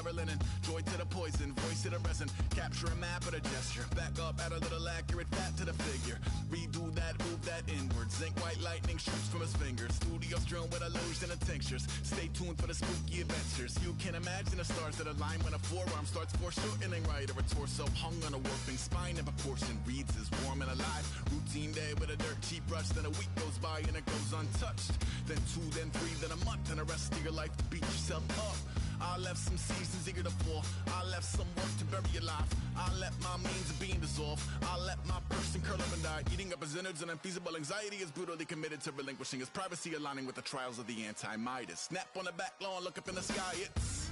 Maryland, and joy to the poison, voice to the resin, capture a map at a gesture, back up at a little accurate fat to the figure, redo that, move that inward, zinc white lightning shoots from his fingers, studio strewn with illusion and tinctures, stay tuned for the spooky adventures, you can imagine the stars that align when a forearm starts foreshortening right, or a torso hung on a warping spine in proportion, reads as warm and alive, routine day with a dirt cheap brush, then a week goes by and it goes untouched, then 2, then 3, then a month, and the rest of your life to beat yourself up. I left some seasons eager to fall, I left some work to bury your life, I let my means of being dissolve, I let my person curl up and die, eating up his innards and unfeasible anxiety is brutally committed to relinquishing his privacy, aligning with the trials of the anti-Midas. Snap on the back lawn, look up in the sky, it's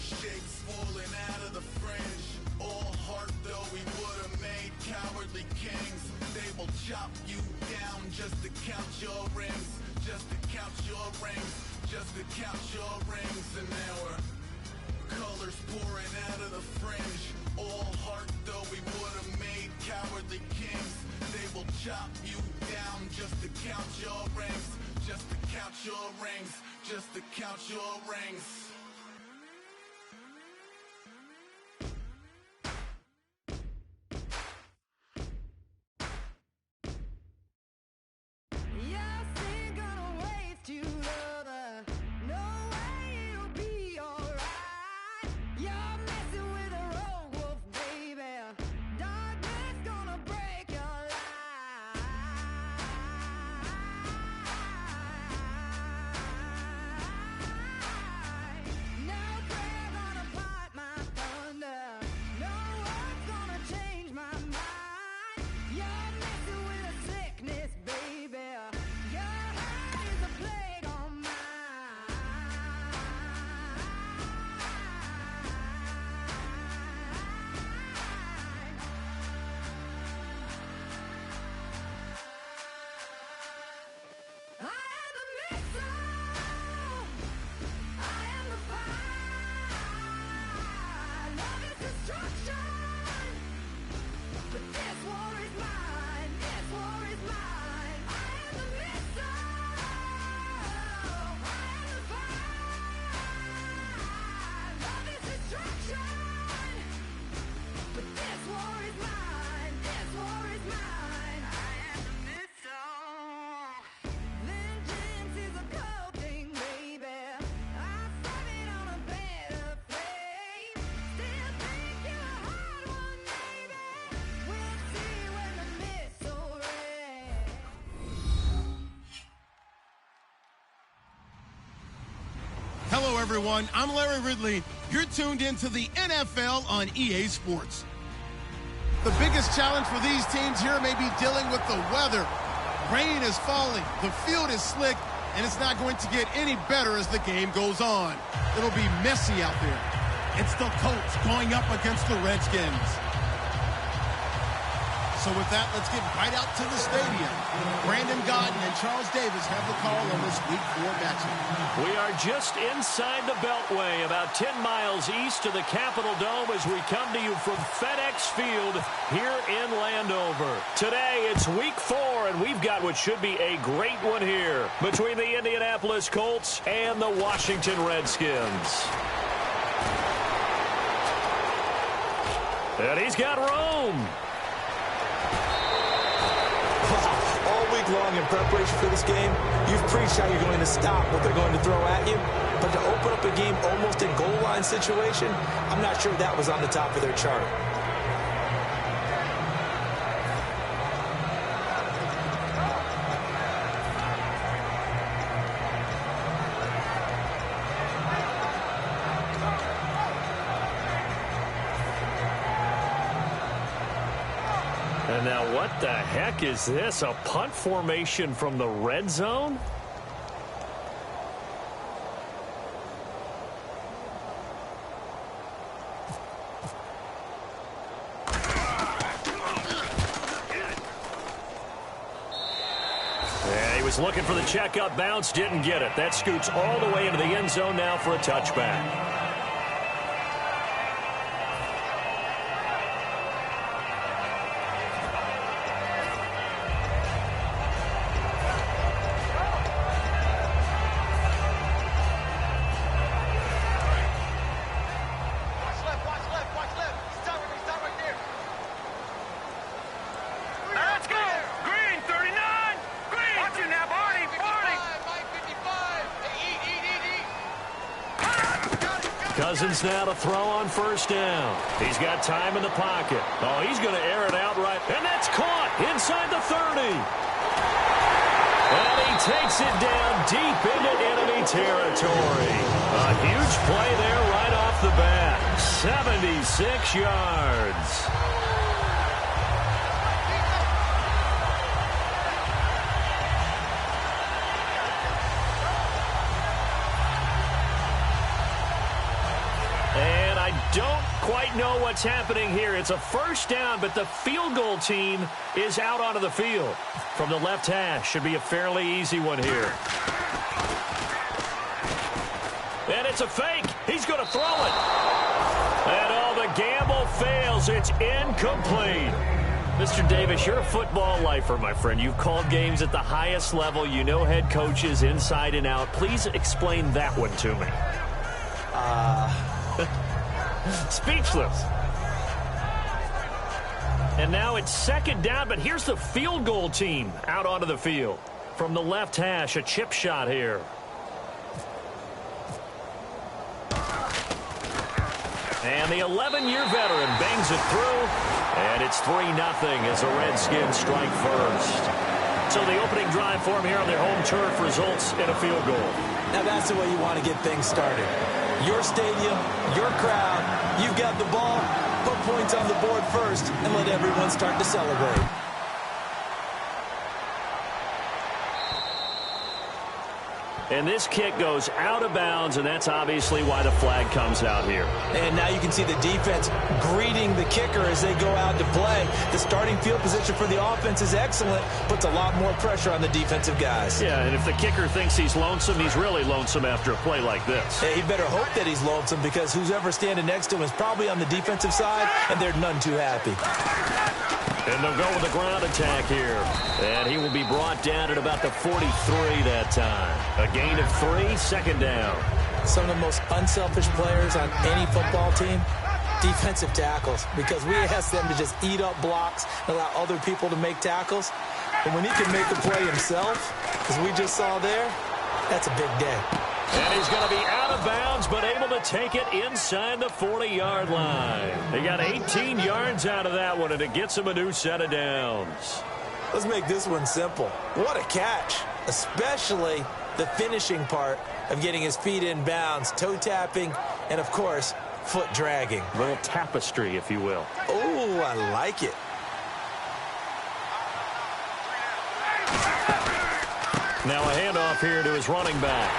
shapes falling out of the fringe, all heart though we would've made cowardly kings, they will chop you down just to count your rings, just to count your rings, just to count your rings, and now we're colors pouring out of the fringe, all heart though we would've made cowardly kings, they will chop you down just to count your rings, just to count your rings, just to count your rings. Hello, everyone. I'm Larry Ridley. You're tuned into the NFL on EA Sports. The biggest challenge for these teams here may be dealing with the weather. Rain is falling, the field is slick, and it's not going to get any better as the game goes on. It'll be messy out there. It's the Colts going up against the Redskins. So with that, let's get right out to the stadium. Brandon Godden and Charles Davis have the call on this Week 4 matchup. We are just inside the Beltway, about 10 miles east of the Capitol Dome as we come to you from FedEx Field here in Landover. Today, it's Week 4, and we've got what should be a great one here between the Indianapolis Colts and the Washington Redskins. And he's got Rome. Long in preparation for this game, you've preached how you're going to stop what they're going to throw at you, but to open up a game almost in goal line situation, I'm not sure that was on the top of their chart. And now what the heck is this? A punt formation from the red zone? Yeah, he was looking for the checkup bounce, didn't get it. That scoots all the way into the end zone now for a touchback. Cousins now to throw on first down. He's got time in the pocket. Oh, he's going to air it out right. And that's caught inside the 30. And he takes it down deep into enemy territory. A huge play there right off the bat. 76 yards. And I don't quite know what's happening here. It's a first down, but the field goal team is out onto the field. From the left hash, should be a fairly easy one here. And it's a fake. He's going to throw it. And oh, the gamble fails. It's incomplete. Mr. Davis, you're a football lifer, my friend. You've called games at the highest level. You know head coaches inside and out. Please explain that one to me. Speechless. And now it's second down, but here's the field goal team out onto the field. From the left hash, a chip shot here. And the 11-year veteran bangs it through, and it's 3-0 as the Redskins strike first. So the opening drive for them here on their home turf results in a field goal. Now that's the way you want to get things started. Your stadium, your crowd, you've got the ball, put points on the board first, and let everyone start to celebrate. And this kick goes out of bounds, and that's obviously why the flag comes out here. And now you can see the defense greeting the kicker as they go out to play. The starting field position for the offense is excellent, puts a lot more pressure on the defensive guys. Yeah, and if the kicker thinks he's lonesome, he's really lonesome after a play like this. Hey, he better hope that he's lonesome, because who's ever standing next to him is probably on the defensive side, and they're none too happy. And they'll go with the ground attack here. And he will be brought down at about the 43 that time. A gain of 3, second down. Some of the most unselfish players on any football team, defensive tackles, because we ask them to just eat up blocks and allow other people to make tackles. But when he can make the play himself, as we just saw there, that's a big day. And he's going to be out of bounds, but able to take it inside the 40-yard line. He got 18 yards out of that one, and it gets him a new set of downs. Let's make this one simple. What a catch, especially the finishing part of getting his feet in bounds, toe tapping, and, of course, foot dragging. A little tapestry, if you will. Oh, I like it. Now a handoff here to his running back.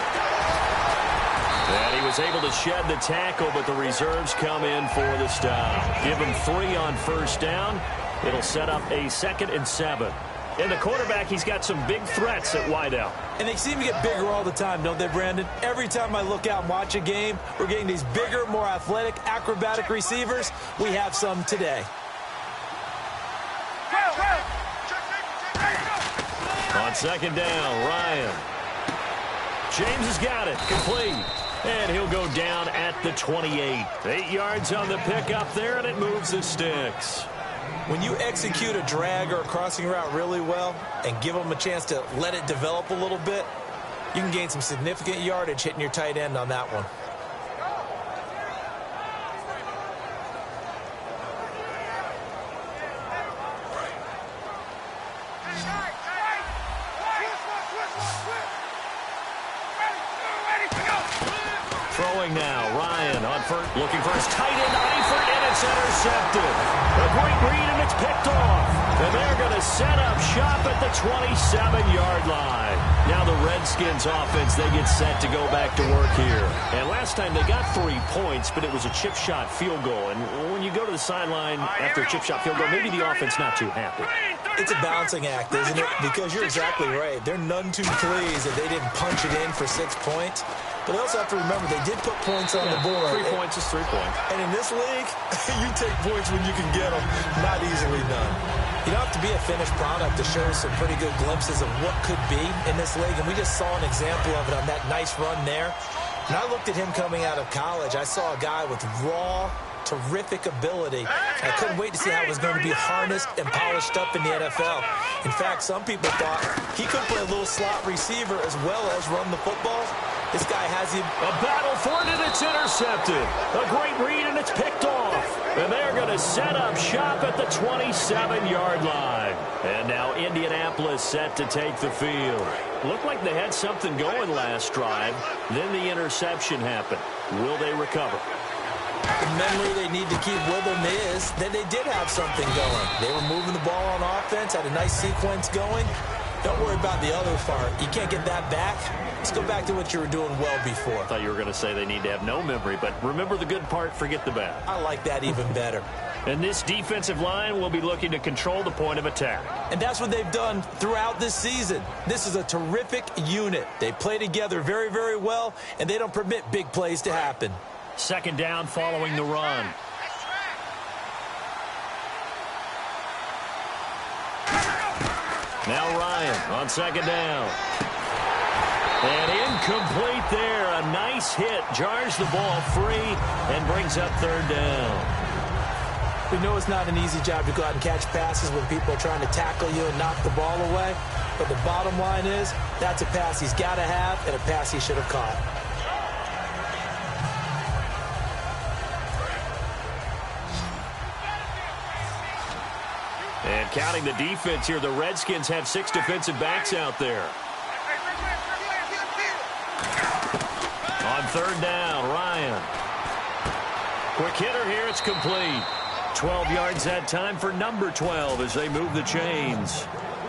And he was able to shed the tackle, but the reserves come in for the stop. Give him 3 on first down. It'll set up a 2nd and 7. And the quarterback, he's got some big threats at wideout. And they seem to get bigger all the time, don't they, Brandon? Every time I look out and watch a game, we're getting these bigger, more athletic, acrobatic receivers. We have some today. On second down, Ryan. James has got it. Complete. And he'll go down at the 28. 8 yards on the pickup there, and it moves the sticks. When you execute a drag or a crossing route really well and give them a chance to let it develop a little bit, you can gain some significant yardage hitting your tight end on that one. Throwing now, Ryan on first, looking for his tight end, Eifert, and it's intercepted. A great read, and it's picked off. And they're going to set up shop at the 27-yard line. Now the Redskins offense, they get set to go back to work here. And last time they got 3 points, but it was a chip shot field goal. And when you go to the sideline after a chip shot field goal, maybe the offense not too happy. It's a balancing act, isn't it? Because you're exactly right. They're none too pleased that they didn't punch it in for 6 points. But they also have to remember they did put points on the board. 3 points is 3 points. And in this league, you take points when you can get them. Not easily done. You don't have to be a finished product to show some pretty good glimpses of what could be in this league. And we just saw an example of it on that nice run there. When I looked at him coming out of college, I saw a guy with raw, terrific ability. I couldn't wait to see how it was going to be harnessed and polished up in the NFL. In fact, some people thought he could play a little slot receiver as well as run the football. This guy has him. A battle for it, and it's intercepted. A great read, and it's picked off. And they're going to set up shop at the 27-yard line. And now Indianapolis set to take the field. Looked like they had something going last drive. Then the interception happened. Will they recover? The memory they need to keep with them is that they did have something going. They were moving the ball on offense, had a nice sequence going. Don't worry about the other part. You can't get that back. Let's go back to what you were doing well before. I thought you were going to say they need to have no memory, but remember the good part, forget the bad. I like that even better. And this defensive line will be looking to control the point of attack. And that's what they've done throughout this season. This is a terrific unit. They play together very, very well, and they don't permit big plays to happen. Second down following the run. Now Ryan on second down. And incomplete there. A nice hit. Jars the ball free and brings up third down. We know it's not an easy job to go out and catch passes when people are trying to tackle you and knock the ball away. But the bottom line is that's a pass he's got to have and a pass he should have caught. And counting the defense here, the Redskins have 6 defensive backs out there. On third down, Ryan. Quick hitter here, it's complete. 12 yards that time for number 12 as they move the chains.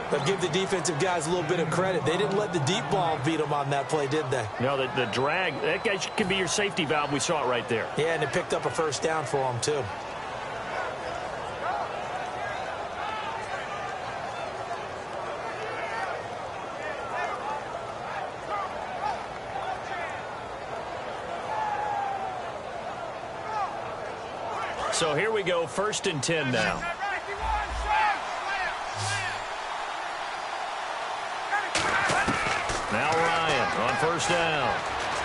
But give the defensive guys a little bit of credit. They didn't let the deep ball beat them on that play, did they? No, the drag, that guy can be your safety valve. We saw it right there. Yeah, and it picked up a first down for them, too. So here we go, 1st and 10 now. Now Ryan on first down.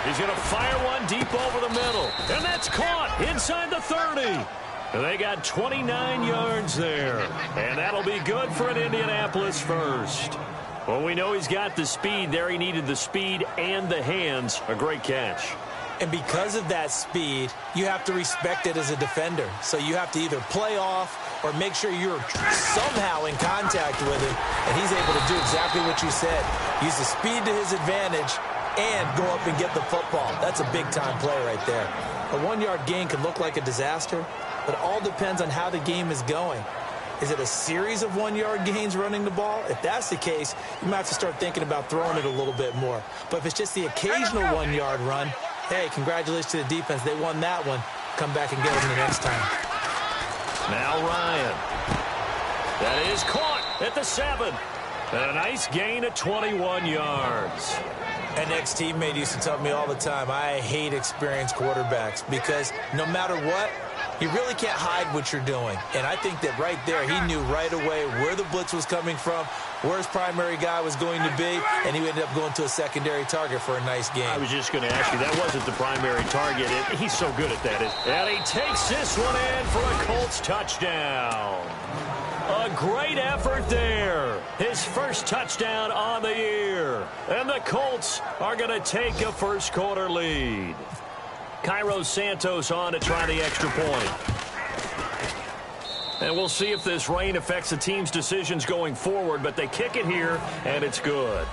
He's going to fire one deep over the middle. And that's caught inside the 30. And they got 29 yards there. And that'll be good for an Indianapolis first. Well, we know he's got the speed there. He needed the speed and the hands. A great catch. And because of that speed, you have to respect it as a defender. So you have to either play off or make sure you're somehow in contact with him. And he's able to do exactly what you said. Use the speed to his advantage and go up and get the football. That's a big-time play right there. A 1-yard gain can look like a disaster, but it all depends on how the game is going. Is it a series of 1-yard gains running the ball? If that's the case, you might have to start thinking about throwing it a little bit more. But if it's just the occasional 1-yard run, hey, congratulations to the defense. They won that one. Come back and get them the next time. Now Ryan. That is caught at the 7. And a nice gain of 21 yards. An ex-teammate used to tell me all the time, I hate experienced quarterbacks because no matter what, you really can't hide what you're doing. And I think that right there, he knew right away where the blitz was coming from, where his primary guy was going to be, and he ended up going to a secondary target for a nice game. I was just going to ask you, that wasn't the primary target. He's so good at that. And he takes this one in for a Colts touchdown. A great effort there. His first touchdown on the year. And the Colts are going to take a first-quarter lead. Cairo Santos on to try the extra point. And we'll see if this rain affects the team's decisions going forward, but they kick it here, and it's good.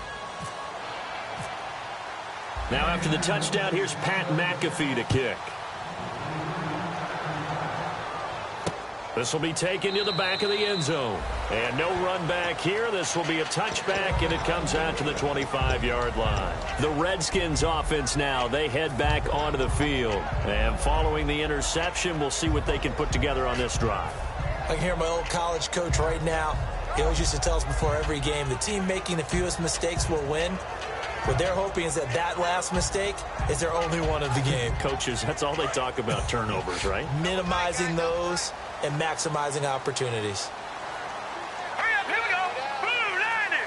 Now after the touchdown, here's Pat McAfee to kick. This will be taken to the back of the end zone. And no run back here. This will be a touchback, and it comes out to the 25-yard line. The Redskins offense now, they head back onto the field. And following the interception, we'll see what they can put together on this drive. I can hear my old college coach right now. He always used to tell us before every game, the team making the fewest mistakes will win. What they're hoping is that that last mistake is their only one of the game. Coaches, that's all they talk about, turnovers, right? Minimizing those and maximizing opportunities. Hurry up, here we go. Blue 90.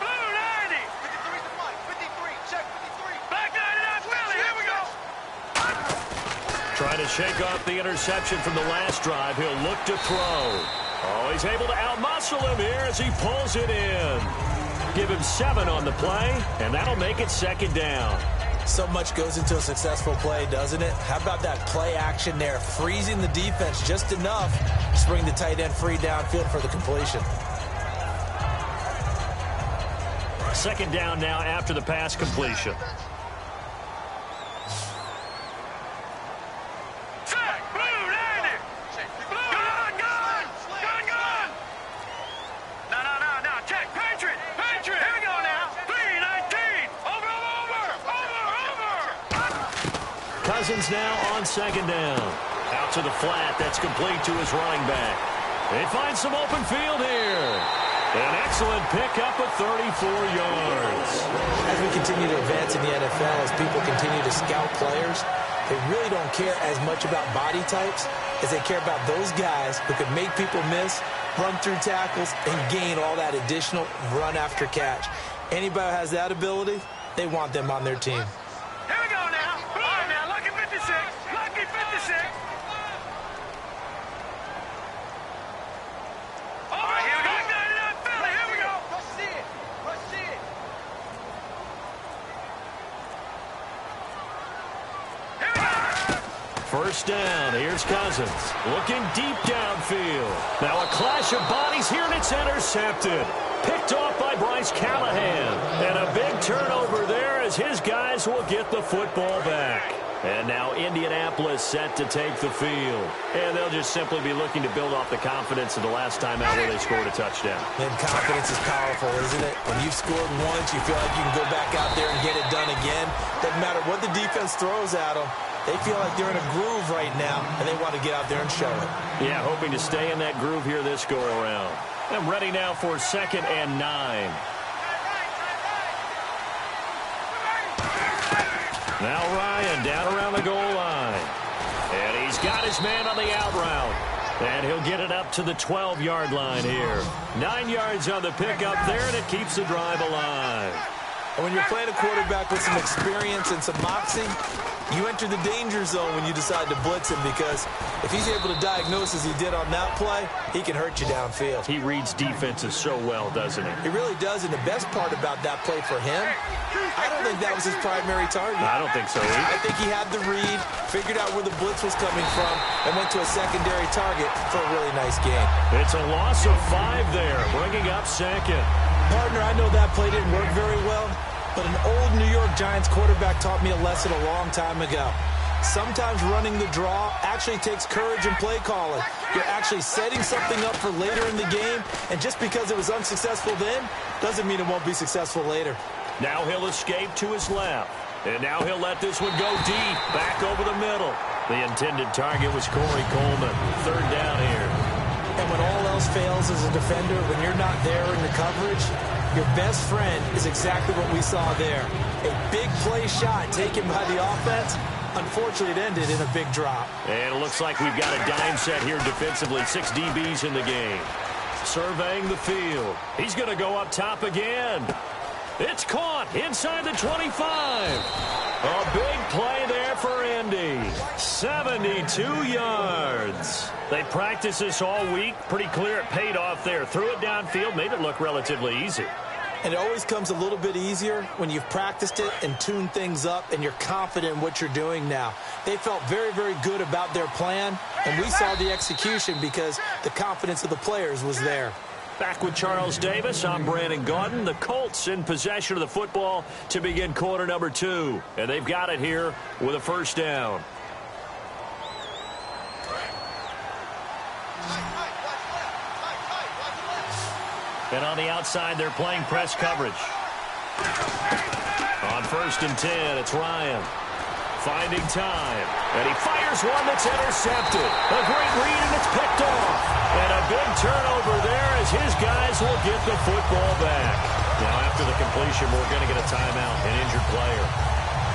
Blue 90. 53 to 1. 53, check 53. Black 99, Willie, here we go. Trying to shake off the interception from the last drive. He'll look to throw. Oh, he's able to outmuscle him here as he pulls it in. Give him 7 on the play, and that'll make it second down. So much goes into a successful play, doesn't it? How about that play action there, freezing the defense just enough to bring the tight end free downfield for the completion. Second down now after the pass completion. Cousins now on second down. Out to the flat. That's complete to his running back. They find some open field here. An excellent pickup of 34 yards. As we continue to advance in the NFL, as people continue to scout players, they really don't care as much about body types as they care about those guys who can make people miss, run through tackles, and gain all that additional run after catch. Anybody who has that ability, they want them on their team. Here we go now. All right, now, lucky 56. Lucky 56. All right, here we go. Philly, here we go. Rush it. Rush it. Here we go. First down. Here's Cousins. Looking deep downfield. Now a clash of bodies here, and it's intercepted. Picked off by Bryce Callahan. And a big turnover there as his guys will get the football back. And now Indianapolis set to take the field. And they'll just simply be looking to build off the confidence of the last time out where they scored a touchdown. And confidence is powerful, isn't it? When you've scored once, you feel like you can go back out there and get it done again. Doesn't matter what the defense throws at them. They feel like they're in a groove right now, and they want to get out there and show it. Yeah, hoping to stay in that groove here this go-around. I'm ready now for 2nd and 9. Now Ryan down around the goal line. And he's got his man on the out route. And he'll get it up to the 12-yard line here. 9 yards on the pickup there, and it keeps the drive alive. And when you're playing a quarterback with some experience and some moxie, you enter the danger zone when you decide to blitz him, because if he's able to diagnose as he did on that play, he can hurt you downfield. He reads defenses so well, doesn't he? He really does, and the best part about that play for him, I don't think that was his primary target. I don't think so either. I think he had the read, figured out where the blitz was coming from, and went to a secondary target for a really nice game. It's a loss of 5 there, bringing up 2nd. Partner, I know that play didn't work very well, but an old New York Giants quarterback taught me a lesson a long time ago. Sometimes running the draw actually takes courage and play calling. You're actually setting something up for later in the game, and just because it was unsuccessful then doesn't mean it won't be successful later. Now he'll escape to his left, and now he'll let this one go deep, back over the middle. The intended target was Corey Coleman. 3rd down here. And when all else fails as a defender, when you're not there in the coverage, your best friend is exactly what we saw there. A big play shot taken by the offense. Unfortunately, it ended in a big drop. And it looks like we've got a dime set here defensively. 6 DBs in the game. Surveying the field. He's going to go up top again. It's caught inside the 25. A big play there for Indy. 72 yards. They practiced this all week. Pretty clear it paid off there. Threw it downfield, made it look relatively easy. And it always comes a little bit easier when you've practiced it and tuned things up and you're confident in what you're doing now. They felt very, very good about their plan, and we saw the execution because the confidence of the players was there. Back with Charles Davis, I'm Brandon Gaudin. The Colts in possession of the football to begin quarter number 2. And they've got it here with a 1st down. And on the outside, they're playing press coverage. On 1st and 10, it's Ryan. Finding time. And he fires one that's intercepted. A great read, and it's picked off. And a big turnover there as his guys will get the football back. Now, after the completion, we're going to get a timeout, an injured player.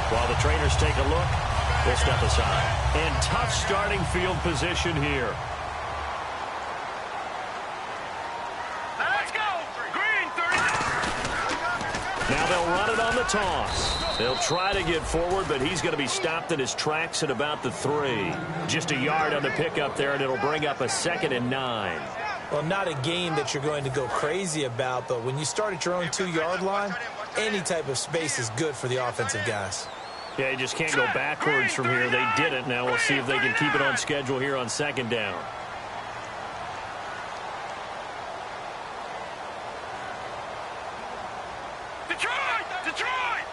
While the trainers take a look, they'll step aside. And tough starting field position here. Now they'll run it on the toss. They'll try to get forward, but he's going to be stopped in his tracks at about the 3. Just a yard on the pickup there, and it'll bring up a 2nd and 9. Well, not a game that you're going to go crazy about, but when you start at your own 2-yard line, any type of space is good for the offensive guys. Yeah, you just can't go backwards from here. They didn't. Now we'll see if they can keep it on schedule here on second down. Detroit! Detroit!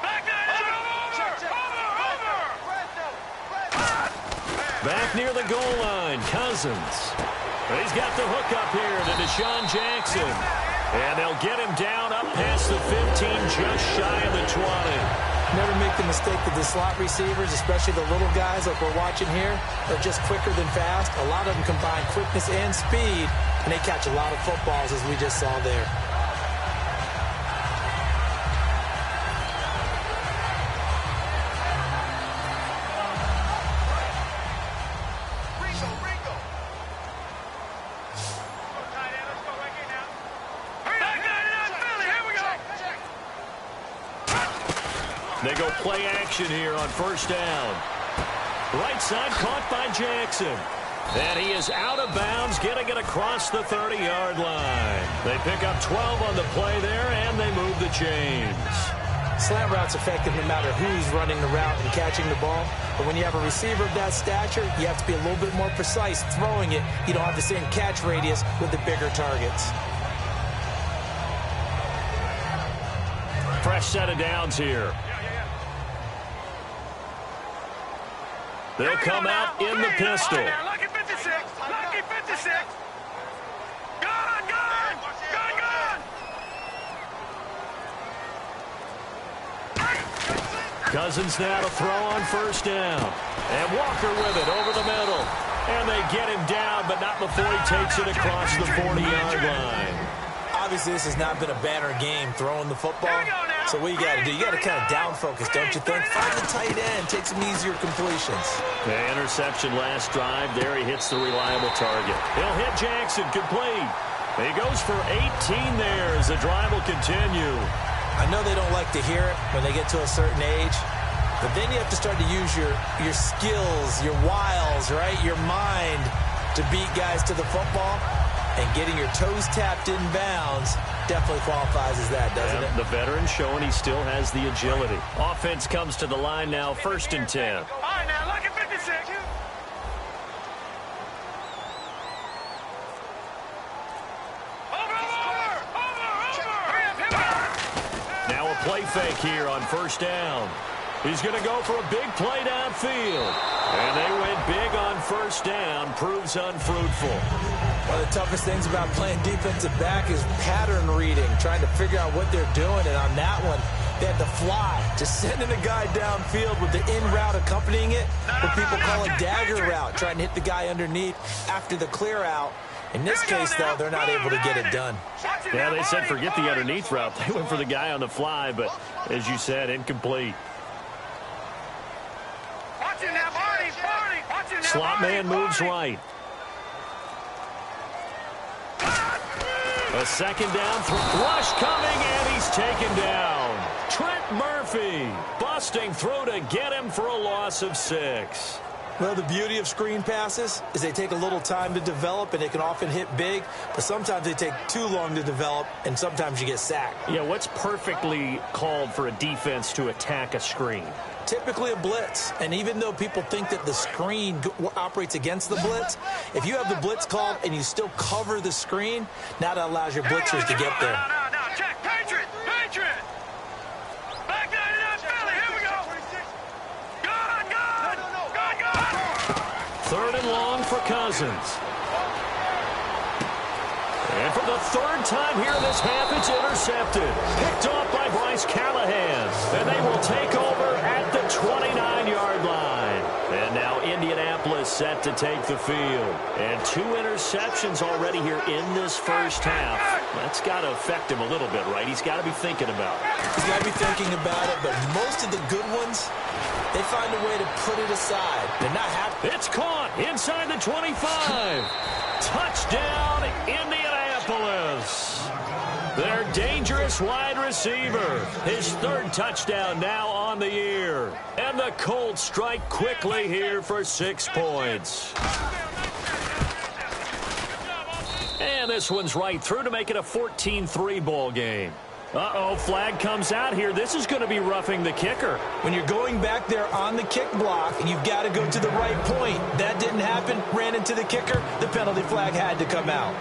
Back over! Back near the goal line, Cousins. He's got the hook up here to Deshaun Jackson. And they'll get him down up past the 15, just shy of the 20. Never make the mistake that the slot receivers, especially the little guys like we're watching here, are just quicker than fast. A lot of them combine quickness and speed, and they catch a lot of footballs, as we just saw there. They go play action here on first down. Right side caught by Jackson. And he is out of bounds, getting it across the 30-yard line. They pick up 12 on the play there, and they move the chains. Slant route's effective no matter who's running the route and catching the ball. But when you have a receiver of that stature, you have to be a little bit more precise throwing it. You don't have the same catch radius with the bigger targets. Fresh set of downs here. They'll come out in the pistol. Lucky 56! Lucky 56! Gun! Gun! Gun! Gun! Cousins now to throw on first down. And Walker with it over the middle. And they get him down, but not before he takes it across the 40-yard line. Obviously, this has not been a banner game throwing the football. So what you got to do, you got to kind of down focus, don't you think? Find the tight end, take some easier completions. The interception last drive. There he hits the reliable target. He'll hit Jackson, complete. He goes for 18 there as the drive will continue. I know they don't like to hear it when they get to a certain age, but then you have to start to use your skills, your wiles, right? Your mind to beat guys to the football. And getting your toes tapped in bounds definitely qualifies as that, doesn't it? The veteran showing he still has the agility. Offense comes to the line now, 1st and 10. All right, now, lucky 56. Over! Now a play fake here on first down. He's going to go for a big play downfield. And they went big on first down. Proves unfruitful. One of the toughest things about playing defensive back is pattern reading, trying to figure out what they're doing. And on that one, they had to fly, just sending a guy downfield with the in route accompanying it, what people call a dagger route, trying to hit the guy underneath after the clear out. In this case, though, they're not able to get it done. Yeah, they said forget the underneath route. They went for the guy on the fly, but as you said, incomplete. Slot man moves right. A second down, rush coming, and he's taken down. Trent Murphy busting through to get him for a loss of 6. Well, the beauty of screen passes is they take a little time to develop, and they can often hit big, but sometimes they take too long to develop, and sometimes you get sacked. Yeah, what's perfectly called for a defense to attack a screen? Typically a blitz, and even though people think that the screen operates against the blitz, if you have the blitz called and you still cover the screen, now that allows your blitzers to get there. No, check. Patriot! Back 99 Philly, here we go! Gun! 3rd and long for Cousins. And for the 3rd time here in this half, it's intercepted. Picked off by Bryce Callahan. And they will take over at the 29-yard line. And now Indianapolis set to take the field. And 2 interceptions already here in this first half. That's got to affect him a little bit, right? He's got to be thinking about it. He's got to be thinking about it, but most of the good ones, they find a way to put it aside. They're not happy. It's caught inside the 25. Touchdown, Indianapolis. Their dangerous wide receiver. His 3rd touchdown now on the year. And the Colts strike quickly here for 6 points. And this one's right through to make it a 14-3 ball game. Uh-oh, flag comes out here. This is going to be roughing the kicker. When you're going back there on the kick block, you've got to go to the right point. That didn't happen. Ran into the kicker. The penalty flag had to come out.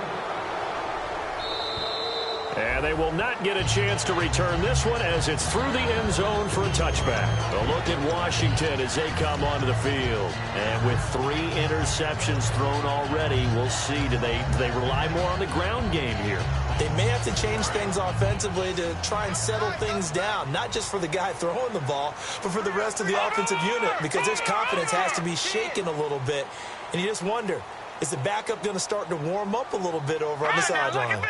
And they will not get a chance to return this one as it's through the end zone for a touchback. A look at Washington as they come onto the field. And with 3 interceptions thrown already, we'll see. Do they rely more on the ground game here? They may have to change things offensively to try and settle things down, not just for the guy throwing the ball, but for the rest of the offensive unit, because his confidence has to be shaken a little bit. And you just wonder, is the backup going to start to warm up a little bit over on the sideline?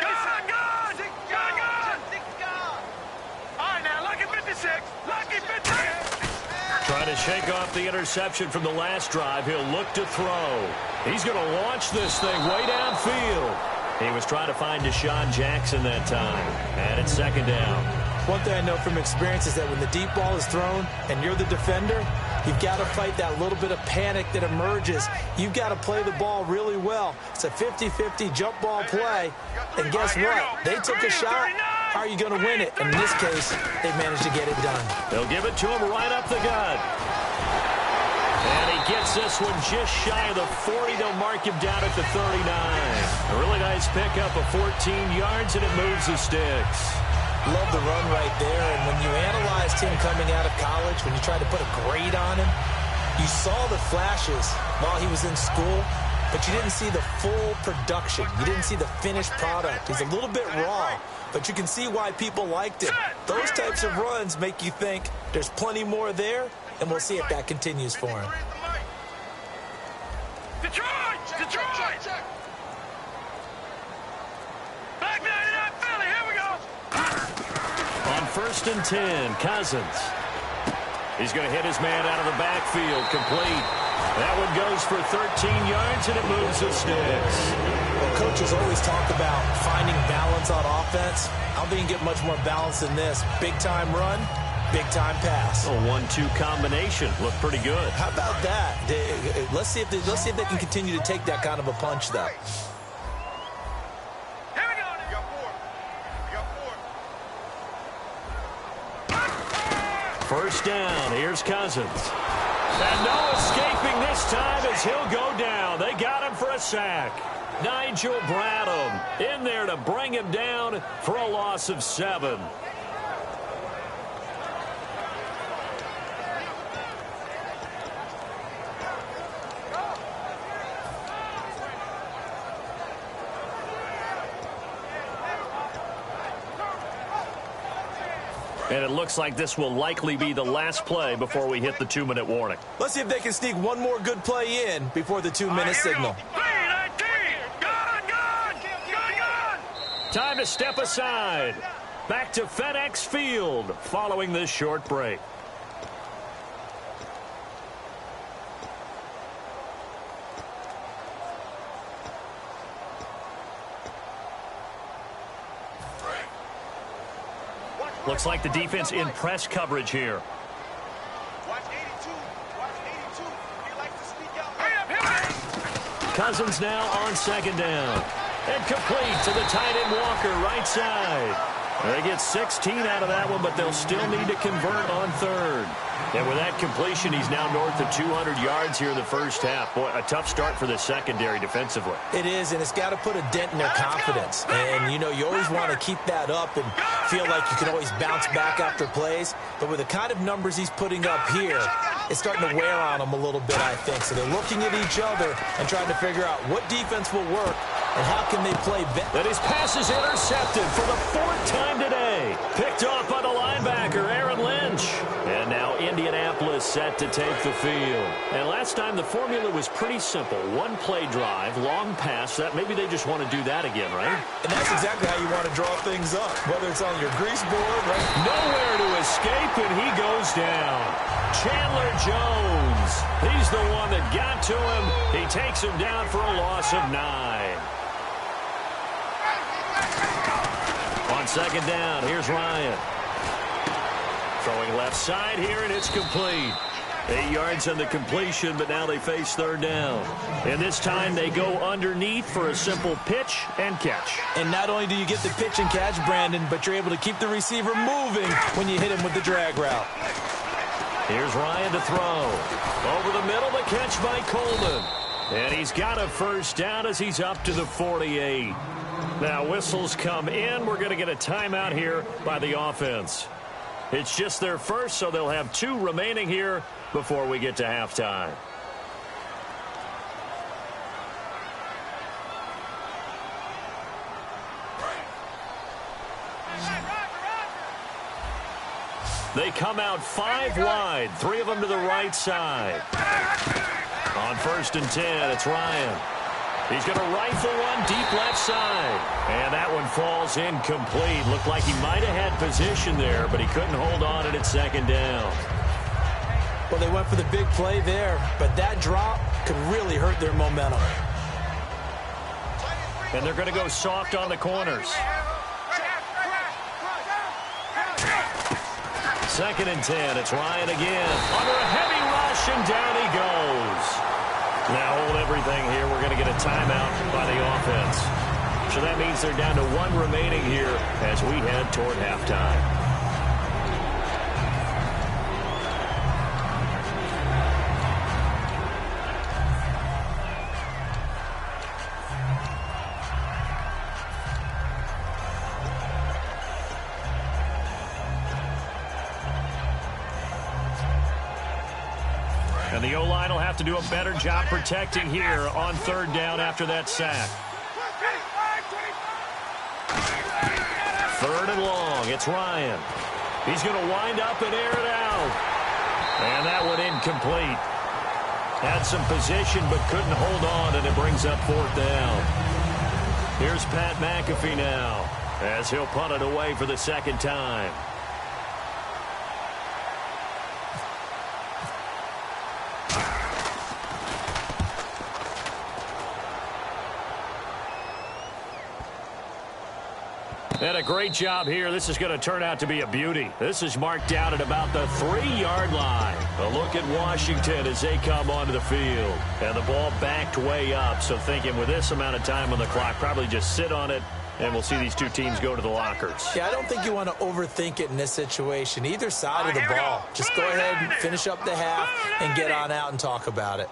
Trying to shake off the interception from the last drive. He'll look to throw. He's going to launch this thing way downfield. He was trying to find Deshaun Jackson that time. And it's second down. One thing I know from experience is that when the deep ball is thrown and you're the defender, you've got to fight that little bit of panic that emerges. You've got to play the ball really well. It's a 50-50 jump ball play. And guess what? They took a shot. How are you going to win it? And in this case, they managed to get it done. They'll give it to him right up the gut. And he gets this one just shy of the 40. They'll mark him down at the 39. A really nice pickup of 14 yards, and it moves the sticks. Love the run right there. And when you analyzed him coming out of college, when you tried to put a grade on him, you saw the flashes while he was in school, but you didn't see the full production. You didn't see the finished product. He's a little bit raw, but you can see why people liked him. Those types of runs make you think there's plenty more there, and we'll see if that continues for him. Detroit! Detroit! Back 99 Philly, here we go! On 1st and 10, Cousins. He's going to hit his man out of the backfield, complete. That one goes for 13 yards, and it moves the sticks. Well, coaches always talk about finding balance on offense. I don't think you can get much more balance than this. Big-time run, big-time pass. A 1-2 combination. Looked pretty good. How about that? Let's see if they can continue to take that kind of a punch, though. Here we go. You got 4. First down. Here's Cousins. And no escaping this time as he'll go down. They got him for a sack. Nigel Bradham in there to bring him down for a loss of 7. And it looks like this will likely be the last play before we hit the 2-minute warning. Let's see if they can sneak one more good play in before the 2-minute signal. Time to step aside. Back to FedEx Field following this short break. Looks like the defense in press coverage here. Watch 82. Watch 82. He likes to sneak out. Cousins now on second down. And complete to the tight end Walker, right side. They get 16 out of that one, but they'll still need to convert on third. And with that completion, he's now north of 200 yards here in the first half. Boy, a tough start for the secondary defensively. It is, and it's got to put a dent in their confidence. And, you know, you always want to keep that up and feel like you can always bounce back after plays. But with the kind of numbers he's putting up here, it's starting to wear on them a little bit, I think. So they're looking at each other and trying to figure out what defense will work and how can they play better. And his pass is intercepted for the 4th time today. Picked off by the linebacker, Aaron Lynch. And now Indianapolis set to take the field. And last time the formula was pretty simple. One play drive, long pass. That maybe they just want to do that again, right? And that's exactly how you want to draw things up, whether it's on your grease board, right? Nowhere to escape, and he goes down. Chandler Jones. He's the one that got to him. He takes him down for a loss of 9. On second down, here's Ryan. Throwing left side here, and it's complete. 8 yards on the completion, but now they face third down. And this time they go underneath for a simple pitch and catch. And not only do you get the pitch and catch, Brandon, but you're able to keep the receiver moving when you hit him with the drag route. Here's Ryan to throw. Over the middle, the catch by Coleman. And he's got a first down as he's up to the 48. Now whistles come in. We're going to get a timeout here by the offense. It's just their first, so they'll have 2 remaining here before we get to halftime. They come out 5 wide, 3 of them to the right side. On 1st and 10, it's Ryan. He's going to rifle one deep left side. And that one falls incomplete. Looked like he might have had position there, but he couldn't hold on at 2nd down. Well, they went for the big play there, but that drop could really hurt their momentum. And they're going to go soft on the corners. 2nd and 10, it's Ryan again. Under a heavy rush, and down he goes. Now hold everything here. We're going to get a timeout by the offense. So that means they're down to 1 remaining here as we head toward halftime. And the O-line will have to do a better job protecting here on 3rd down after that sack. 3rd and long. It's Ryan. He's going to wind up and air it out. And that one incomplete. Had some position but couldn't hold on, and it brings up 4th down. Here's Pat McAfee now as he'll punt it away for the 2nd time. And a great job here. This is going to turn out to be a beauty. This is marked down at about the 3-yard line. A look at Washington as they come onto the field. And the ball backed way up. So thinking with this amount of time on the clock, probably just sit on it, and we'll see these 2 teams go to the lockers. Yeah, I don't think you want to overthink it in this situation. Either side of the ball. Just go ahead and finish up the half and get on out and talk about it.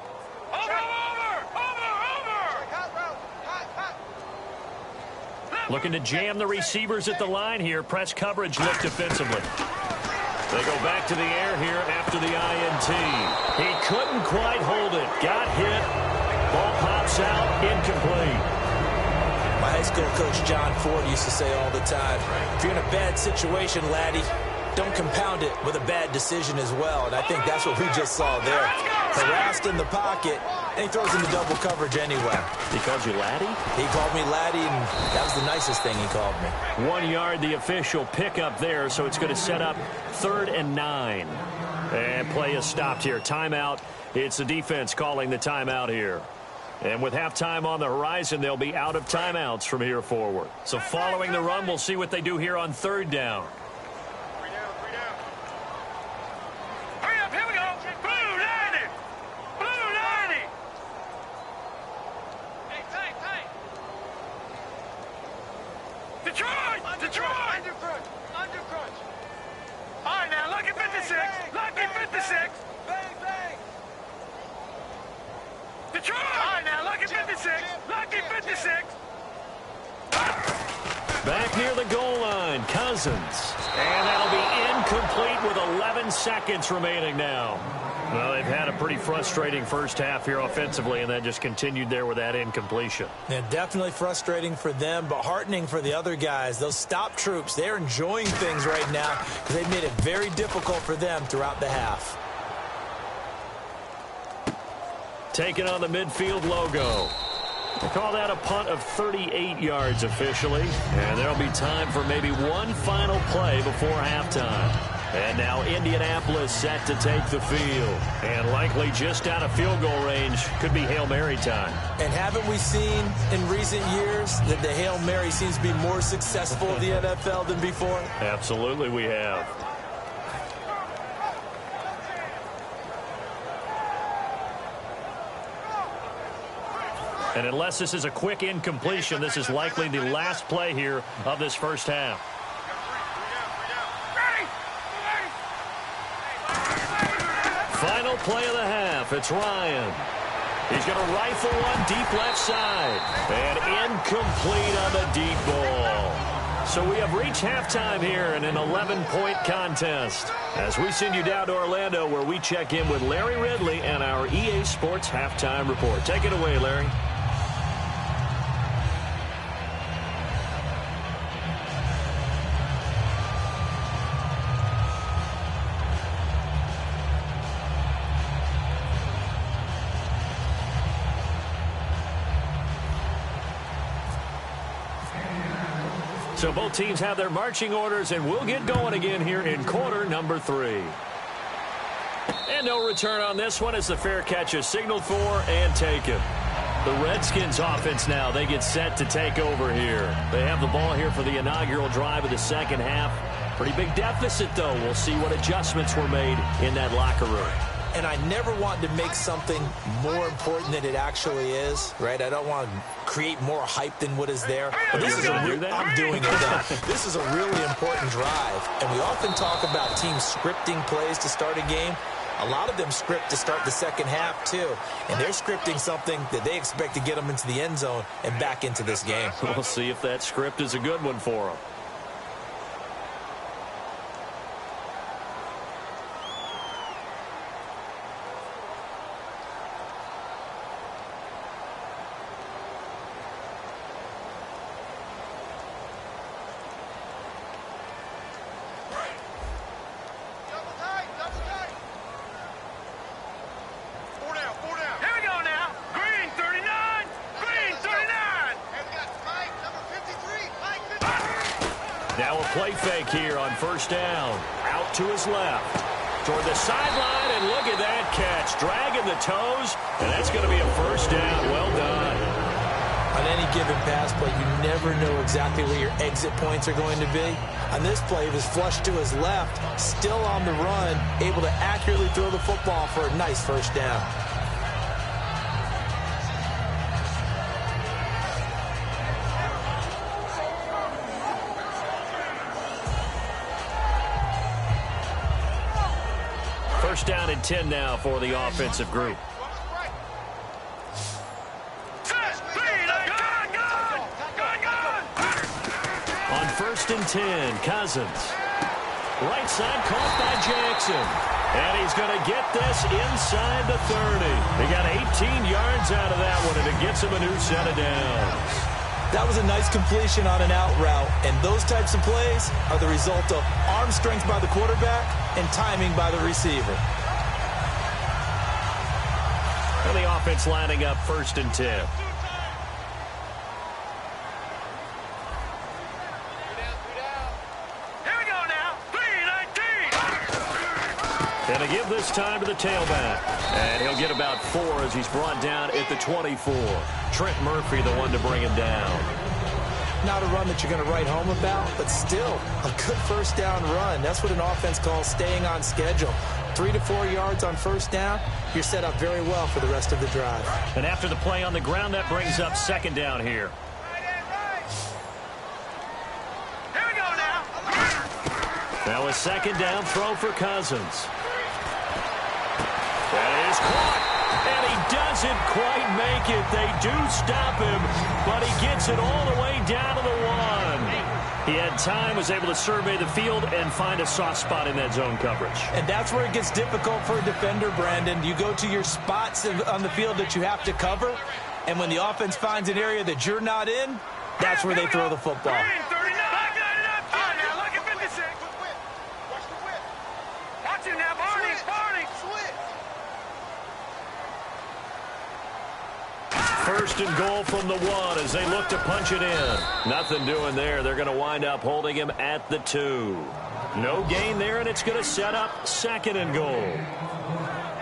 Looking to jam the receivers at the line here. Press coverage look defensively. They go back to the air here after the INT. He couldn't quite hold it. Got hit. Ball pops out. Incomplete. My high school coach John Ford used to say all the time, if you're in a bad situation, laddie, don't compound it with a bad decision as well. And I think that's what we just saw there. Harassed in the pocket, and he throws into double coverage anyway. He called you laddie? He called me laddie, and that was the nicest thing he called me. 1 yard, the official pickup there, so it's going to set up 3rd and 9. And play is stopped here. Timeout. It's the defense calling the timeout here. And with halftime on the horizon, they'll be out of timeouts from here forward. So following the run, we'll see what they do here on 3rd down. Back near the goal line, Cousins. And that'll be incomplete with 11 seconds remaining now. Well, they've had a pretty frustrating first half here offensively, and that just continued there with that incompletion. Yeah, definitely frustrating for them, but heartening for the other guys. Those stop troops, they're enjoying things right now because they've made it very difficult for them throughout the half. Taking on the midfield logo. They call that a punt of 38 yards officially. And there'll be time for maybe one final play before halftime. And now Indianapolis set to take the field. And likely just out of field goal range. Could be Hail Mary time. And haven't we seen in recent years that the Hail Mary seems to be more successful in the NFL than before? Absolutely we have. And unless this is a quick incompletion, this is likely the last play here of this first half. Final play of the half. It's Ryan. He's going to rifle one deep left side. And incomplete on the deep ball. So we have reached halftime here in an 11-point contest. As we send you down to Orlando, where we check in with Larry Ridley and our EA Sports Halftime Report. Take it away, Larry. So both teams have their marching orders, and we'll get going again here in quarter number 3. And no return on this one as the fair catch is signaled for and taken. The Redskins offense now, they get set to take over here. They have the ball here for the inaugural drive of the second half. Pretty big deficit, though. We'll see what adjustments were made in that locker room. And I never want to make something more important than it actually is, right? I don't want to create more hype than what is there. But this is I'm doing it now. This is a really important drive. And we often talk about teams scripting plays to start a game. A lot of them script to start the second half, too. And they're scripting something that they expect to get them into the end zone and back into this game. We'll see if that script is a good one for them. Now a play fake here on first down. Out to his left. Toward the sideline, and look at that catch. Dragging the toes, and that's going to be a first down. Well done. On any given pass play, you never know exactly where your exit points are going to be. On this play, he was flushed to his left, still on the run, able to accurately throw the football for a nice first down. First down and 10 now for the offensive group. On first and 10, Cousins. Right side caught by Jackson. And he's going to get this inside the 30. He got 18 yards out of that one, and it gets him a new set of downs. That was a nice completion on an out route, and those types of plays are the result of arm strength by the quarterback and timing by the receiver. And the offense lining up first and 10. And they give this time to the tailback. And he'll get about 4 as he's brought down at the 24. Trent Murphy, the one to bring him down. Not a run that you're going to write home about, but still a good first down run. That's what an offense calls staying on schedule. 3 to 4 yards on first down, you're set up very well for the rest of the drive. And after the play on the ground, that brings up second down here. Here we go now. Now a second down throw for Cousins. That is caught, and he doesn't quite make it. They do stop him, but he gets it all the way down to the 1. He had time, was able to survey the field and find a soft spot in that zone coverage. And that's where it gets difficult for a defender, Brandon. You go to your spots on the field that you have to cover, and when the offense finds an area that you're not in, that's where they throw the football. First and goal from the 1 as they look to punch it in. Nothing doing there. They're going to wind up holding him at the 2. No gain there, and it's going to set up second and goal.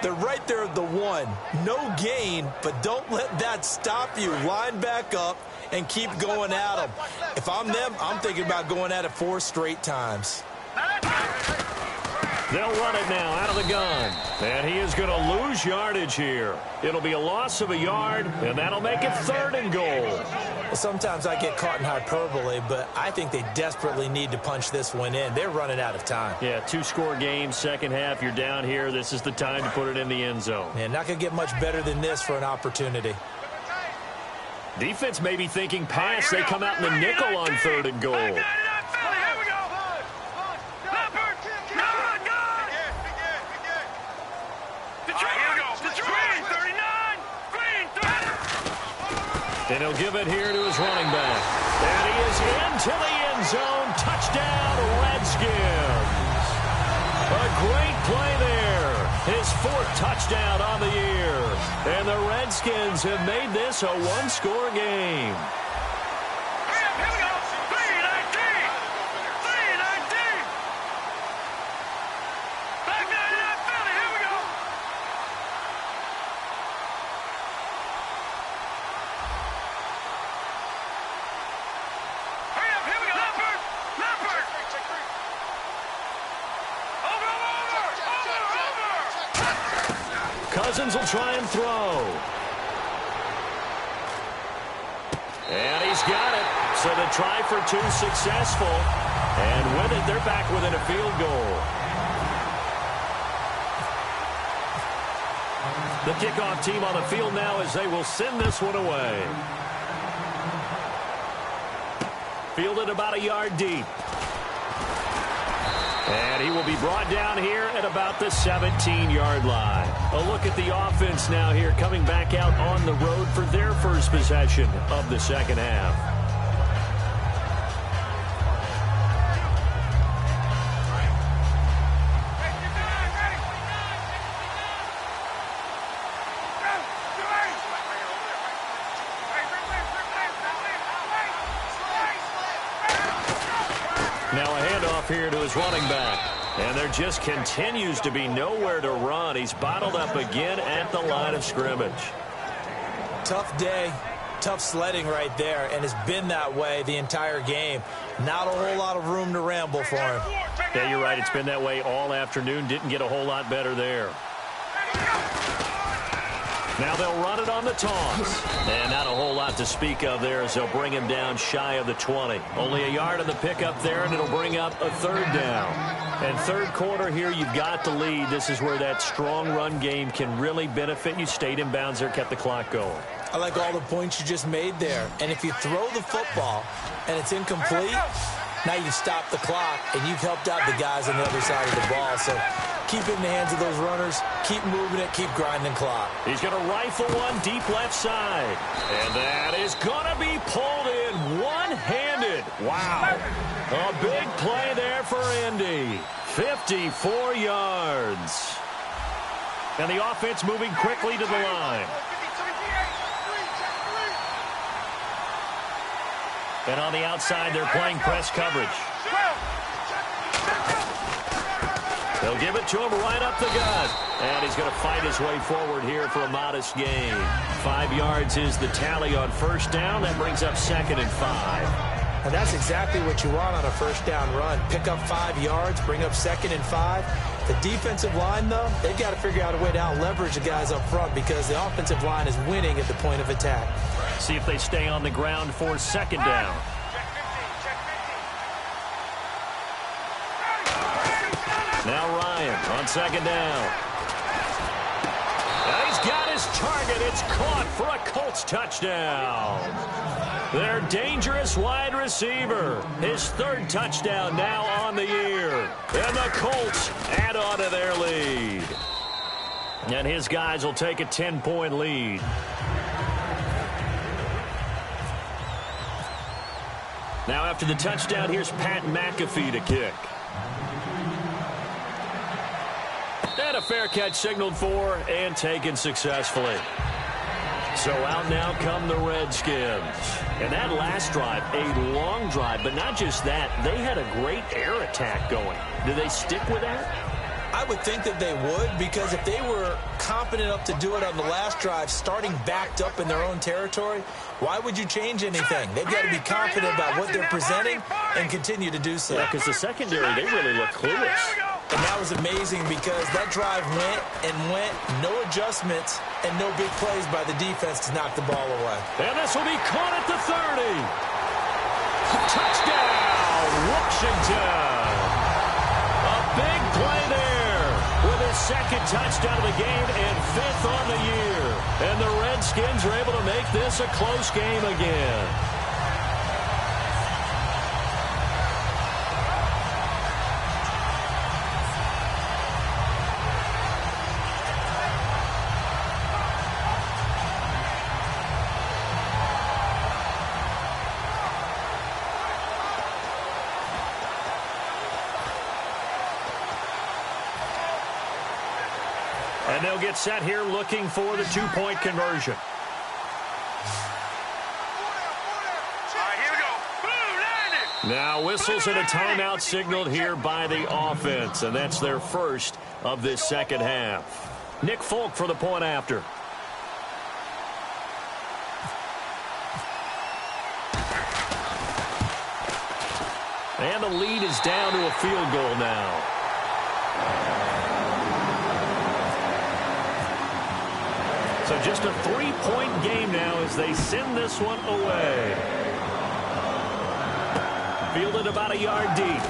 They're right there at the 1. No gain, but don't let that stop you. Line back up and keep going at them. If I'm them, I'm thinking about going at it 4 straight times. They'll run it now out of the gun. And he is going to lose yardage here. It'll be a loss of a yard, and that'll make it 3rd and goal. Well, sometimes I get caught in hyperbole, but I think they desperately need to punch this one in. They're running out of time. Yeah, 2-score game, second half. You're down here. This is the time to put it in the end zone. Man, not going to get much better than this for an opportunity. Defense may be thinking pass. They come out in the nickel on 3rd and goal. And he'll give it here to his running back. And he is into the end zone. Touchdown, Redskins. A great play there. His 4th touchdown on the year. And the Redskins have made this a 1-score game. Cousins will try and throw. And he's got it. So the try for 2 successful. And with it, they're back within a field goal. The kickoff team on the field now as they will send this one away. Fielded about a yard deep. And he will be brought down here at about the 17-yard line. A look at the offense now here, coming back out on the road for their first possession of the second half. Now a handoff here to his running back. And there just continues to be nowhere to run. He's bottled up again at the line of scrimmage. Tough day, tough sledding right there, and it's been that way the entire game. Not a whole lot of room to ramble for him. Yeah, you're right. It's been that way all afternoon. Didn't get a whole lot better there. Now they'll run it on the toss. And not a whole lot to speak of there as they'll bring him down shy of the 20. Only a yard on the pickup there, and it'll bring up a 3rd down. And 3rd quarter here, you've got to lead. This is where that strong run game can really benefit you. Stayed in bounds there, kept the clock going. I like all the points you just made there. And if you throw the football and it's incomplete, now you've stopped the clock and you've helped out the guys on the other side of the ball. So keep it in the hands of those runners. Keep moving it. Keep grinding clock. He's going to rifle one deep left side. And that is going to be pulled in one-handed. Wow. A big play there for Indy. 54 yards. And the offense moving quickly to the line. And on the outside, they're playing press coverage. They'll give it to him right up the gut. And he's going to fight his way forward here for a modest gain. 5 yards is the tally on first down. That brings up 2nd and 5. And that's exactly what you want on a first down run. Pick up 5 yards, bring up 2nd and 5. The defensive line, though, they've got to figure out a way to out-leverage the guys up front because the offensive line is winning at the point of attack. See if they stay on the ground for 2nd down. Now Ryan on 2nd down. And he's got his target. It's caught for a Colts touchdown. Their dangerous wide receiver. His 3rd touchdown now on the year. And the Colts add on to their lead. And his guys will take a 10-point lead. Now after the touchdown, here's Pat McAfee to kick. And a fair catch signaled for and taken successfully. So out now come the Redskins. And that last drive, a long drive, but not just that. They had a great air attack going. Do they stick with that? I would think that they would, because if they were competent enough to do it on the last drive, starting backed up in their own territory, why would you change anything? They've got to be confident about what they're presenting and continue to do so. Yeah, because the secondary, they really look clueless. And that was amazing because that drive went, no adjustments, and no big plays by the defense to knock the ball away. And this will be caught at the 30. Touchdown, Washington. A big play there with his second touchdown of the game and 5th on the year. And the Redskins are able to make this a close game again. And they'll get set here looking for the two-point conversion. Now whistles and a timeout signaled here by the offense, and that's their first of this second half. Nick Folk for the point after. And the lead is down to a field goal now. So just a 3-point game now as they send this one away. Fielded about a yard deep.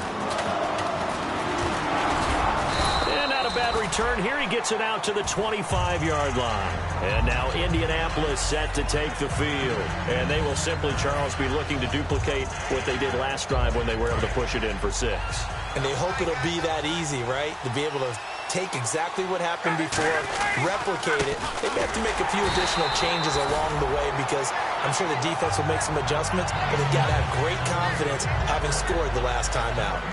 And not a bad return here. He gets it out to the 25-yard line. And now Indianapolis set to take the field. And they will simply, Charles, be looking to duplicate what they did last drive when they were able to push it in for 6. And they hope it'll be that easy, right? To be able to take exactly what happened before, replicate it. They may have to make a few additional changes along the way because I'm sure the defense will make some adjustments, but they've got to have great confidence having scored the last time out.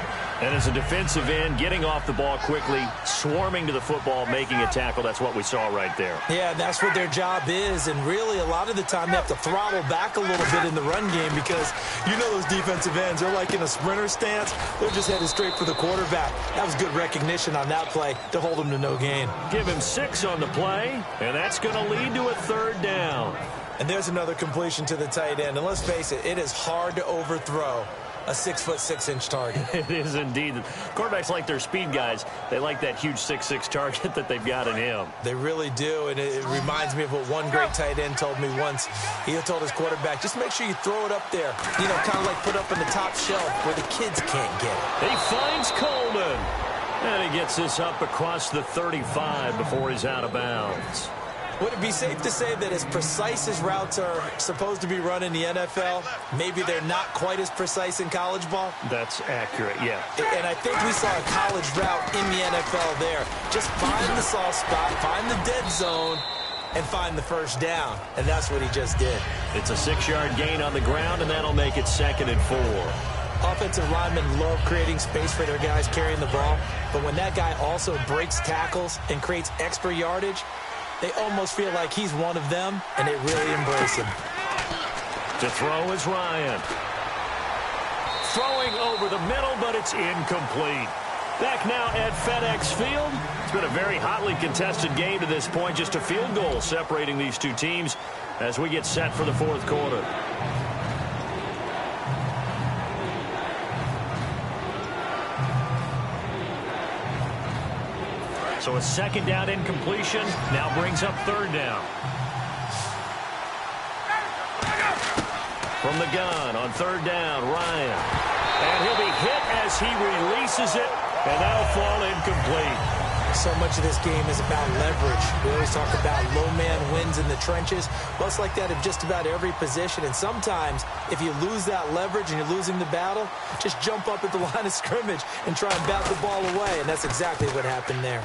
And as a defensive end, getting off the ball quickly, swarming to the football, making a tackle, that's what we saw right there. Yeah, that's what their job is, and really a lot of the time they have to throttle back a little bit in the run game because you know those defensive ends, they're like in a sprinter stance. They're just headed straight for the quarterback. That was good recognition on that play to hold him to no gain. Give him 6 on the play, and that's going to lead to a 3rd down. And there's another completion to the tight end, and let's face it, it is hard to overthrow a 6'6" target. It is indeed. Quarterbacks like their speed guys. They like that huge 6'6" target that they've got in him. They really do, and it reminds me of what one great tight end told me once. He told his quarterback, just make sure you throw it up there, you know, kind of like put up in the top shelf where the kids can't get it. He finds Coleman, and he gets this up across the 35 before he's out of bounds. Would it be safe to say that as precise as routes are supposed to be run in the NFL, maybe they're not quite as precise in college ball? That's accurate, yeah. And I think we saw a college route in the NFL there. Just find the soft spot, find the dead zone, and find the first down. And that's what he just did. It's a 6-yard gain on the ground, and that'll make it 2nd and 4. Offensive linemen love creating space for their guys carrying the ball, but when that guy also breaks tackles and creates extra yardage, they almost feel like he's one of them, and they really embrace him. To throw is Ryan. Throwing over the middle, but it's incomplete. Back now at FedEx Field. It's been a very hotly contested game to this point. Just a field goal separating these two teams as we get set for the 4th quarter. So a 2nd down incompletion now brings up 3rd down. From the gun on 3rd down, Ryan. And he'll be hit as he releases it, and that'll fall incomplete. So much of this game is about leverage. We always talk about low man wins in the trenches. Well, it's like that in just about every position. And sometimes, if you lose that leverage and you're losing the battle, just jump up at the line of scrimmage and try and bat the ball away. And that's exactly what happened there.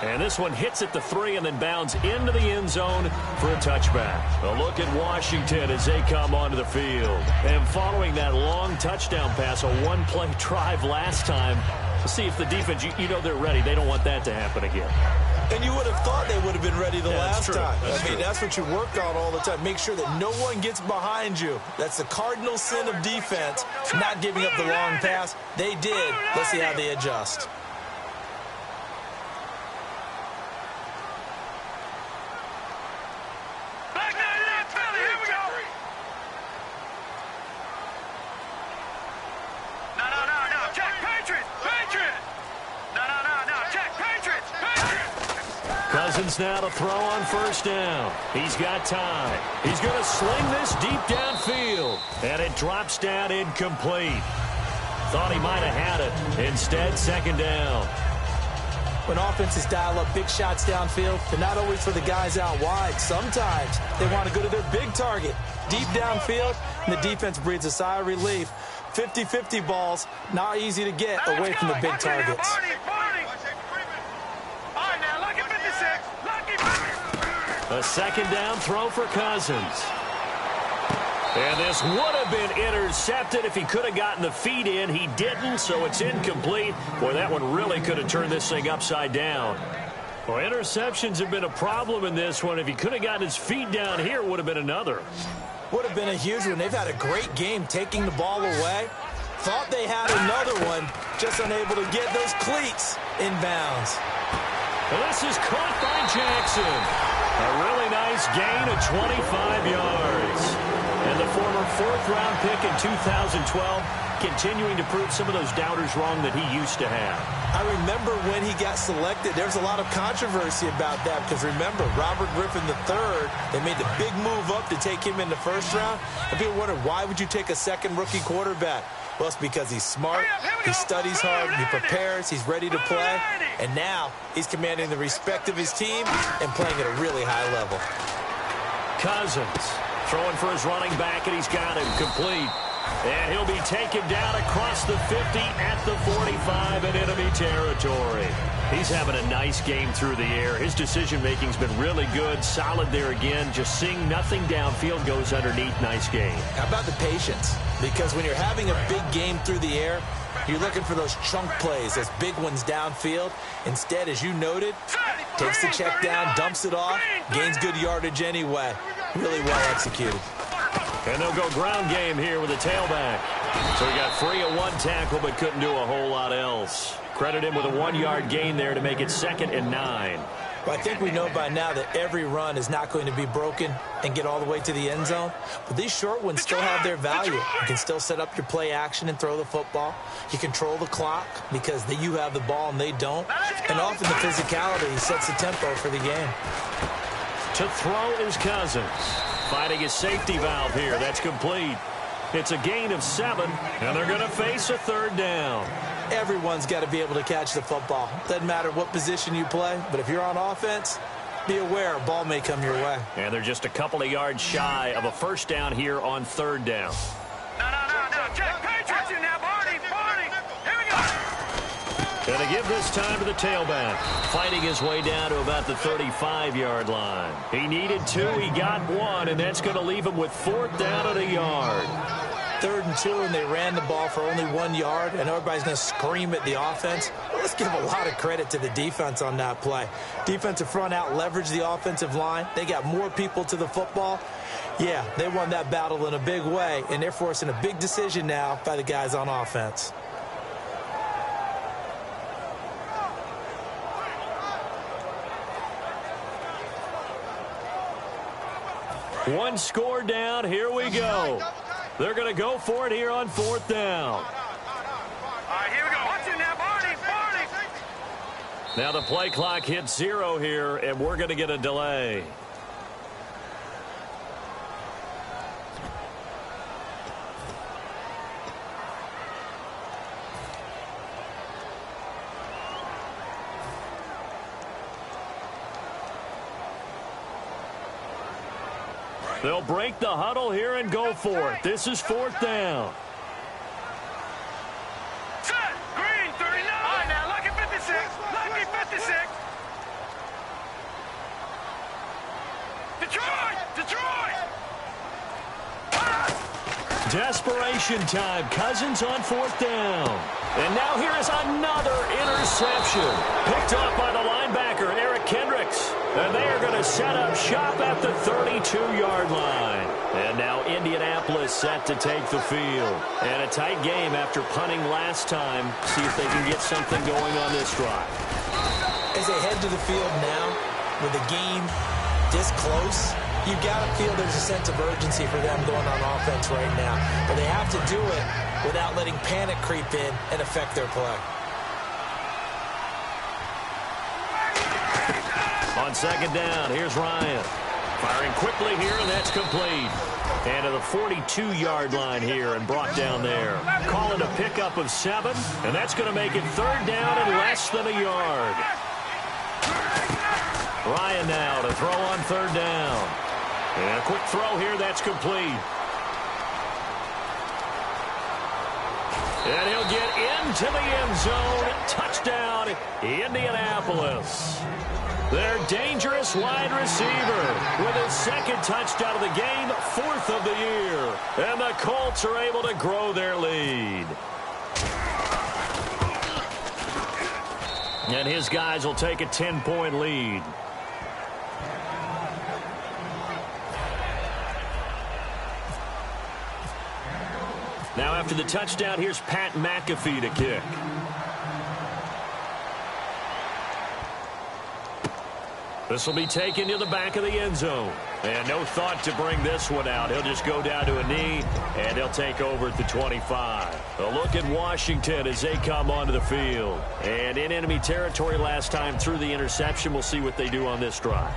And this one hits at the 3 and then bounds into the end zone for a touchback. A look at Washington as they come onto the field. And following that long touchdown pass, a one-play drive last time, to see if the defense, you know they're ready. They don't want that to happen again. And you would have thought they would have been ready the last time. I mean, that's what you worked on all the time. Make sure that no one gets behind you. That's the cardinal sin of defense, not giving up the long pass. They did. Let's see how they adjust. Cousins now to throw on first down. He's got time. He's going to sling this deep downfield. And it drops down incomplete. Thought he might have had it. Instead, second down. When offenses dial up big shots downfield, they're not always for the guys out wide. Sometimes they want to go to their big target, deep downfield, and the defense breathes a sigh of relief. 50-50 balls, not easy to get away from the big targets. A second down throw for Cousins. And this would have been intercepted if he could have gotten the feet in. He didn't, so it's incomplete. Boy, that one really could have turned this thing upside down. Well, interceptions have been a problem in this one. If he could have gotten his feet down here, it would have been another. Would have been a huge one. They've had a great game taking the ball away. Thought they had another one, just unable to get those cleats inbounds. Well, this is caught by Jackson. A really nice gain of 25 yards. And the former fourth-round pick in 2012 continuing to prove some of those doubters wrong that he used to have. I remember when he got selected, there was a lot of controversy about that because remember, Robert Griffin III, they made the big move up to take him in the first round. And people wondered, why would you take a second rookie quarterback? Well, it's because he's smart, he studies hard, he prepares, he's ready to play, and now he's commanding the respect of his team and playing at a really high level. Cousins throwing for his running back, and he's got him complete. And he'll be taken down across the 50 at the 45 in enemy territory. He's having a nice game through the air. His decision-making's been really good, solid there again. Just seeing nothing downfield goes underneath. Nice game. How about the patience? Because when you're having a big game through the air, you're looking for those chunk plays, those big ones downfield. Instead, as you noted, takes the check down, dumps it off, gains good yardage anyway. Really well executed. And they'll go ground game here with a tailback. So he got free of one tackle but couldn't do a whole lot else. Credit him with a 1-yard gain there to make it 2nd and 9. Well, I think we know by now that every run is not going to be broken and get all the way to the end zone. But these short ones still have their value. You can still set up your play action and throw the football. You control the clock because you have the ball and they don't. And often the physicality sets the tempo for the game. To throw is Cousins. Finding his safety valve here. That's complete. It's a gain of 7, and they're going to face a 3rd down. Everyone's got to be able to catch the football. Doesn't matter what position you play, but if you're on offense, be aware a ball may come your way. And they're just a couple of yards shy of a 1st down here on 3rd down. No. Check. Patriots in now, Barney. Here we go. And to give this time to the tailback. Fighting his way down to about the 35-yard line. He needed 2, he got 1, and that's going to leave him with 4th down and a yard. 3rd and 2, and they ran the ball for only 1 yard, and everybody's going to scream at the offense. Well, let's give a lot of credit to the defense on that play. Defensive front out leveraged the offensive line. They got more people to the football. Yeah, they won that battle in a big way, and they're forcing a big decision now by the guys on offense. One score down. Here we go. They're going to go for it here on 4th down. All right, here we go. Watch it now, Barney. Now the play clock hits 0 here, and we're going to get a delay. They'll break the huddle here and go for it. This is 4th down. Set. Green, 39. All right, now, lucky 56. Lucky 56. Detroit. Desperation time. Cousins on 4th down. And now here is another interception. Picked up by the linebacker, Eric Kendricks. And they are going to set up shop at the 32-yard line. And now Indianapolis set to take the field. And a tight game after punting last time. See if they can get something going on this drive. As they head to the field now, with the game this close, you got to feel there's a sense of urgency for them going on offense right now. But they have to do it without letting panic creep in and affect their play. On second down, here's Ryan. Firing quickly here, and that's complete. And to the 42-yard line here and brought down there. Calling a pickup of 7, and that's going to make it third down and less than a yard. Ryan now to throw on third down. And a quick throw here, that's complete. And he'll get into the end zone. Touchdown, Indianapolis. Their dangerous wide receiver with his second touchdown of the game, 4th of the year. And the Colts are able to grow their lead. And his guys will take a 10-point lead. Now after the touchdown, here's Pat McAfee to kick. This will be taken to the back of the end zone. And no thought to bring this one out. He'll just go down to a knee, and he'll take over at the 25. A look at Washington as they come onto the field. And in enemy territory last time through the interception. We'll see what they do on this drive.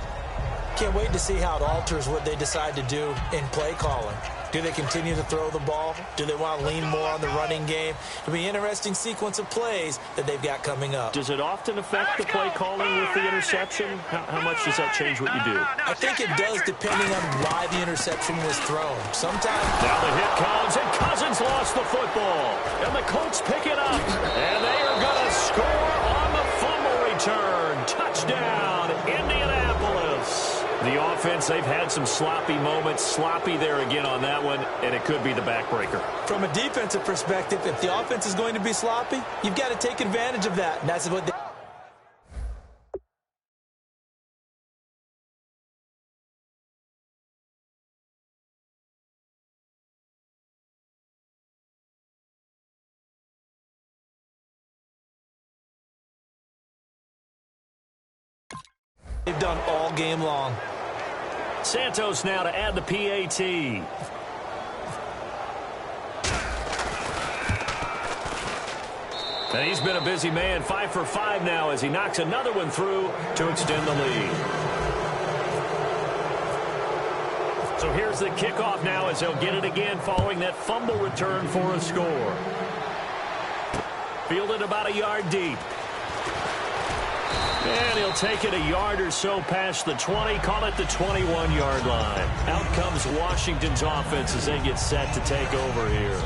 Can't wait to see how it alters what they decide to do in play calling. Do they continue to throw the ball? Do they want to lean more on the running game? It'll be an interesting sequence of plays that they've got coming up. Does it often affect the play calling with the interception? How much does that change what you do? I think it does, depending on why the interception was thrown. Sometimes. Now the hit comes, and Cousins lost the football. And the Colts pick it up. And they are going to score on the fumble return. Touchdown, Indianapolis. The offense, they've had some sloppy moments. Sloppy there again on that one, and it could be the backbreaker. From a defensive perspective, if the offense is going to be sloppy, you've got to take advantage of that. And that's what they've done all game long. Santos now to add the PAT. And he's been a busy man, 5 for 5 now as he knocks another one through to extend the lead. So here's the kickoff now as they'll get it again following that fumble return for a score. Fielded about a yard deep. And he'll take it a yard or so past the 20, call it the 21-yard line. Out comes Washington's offense as they get set to take over here.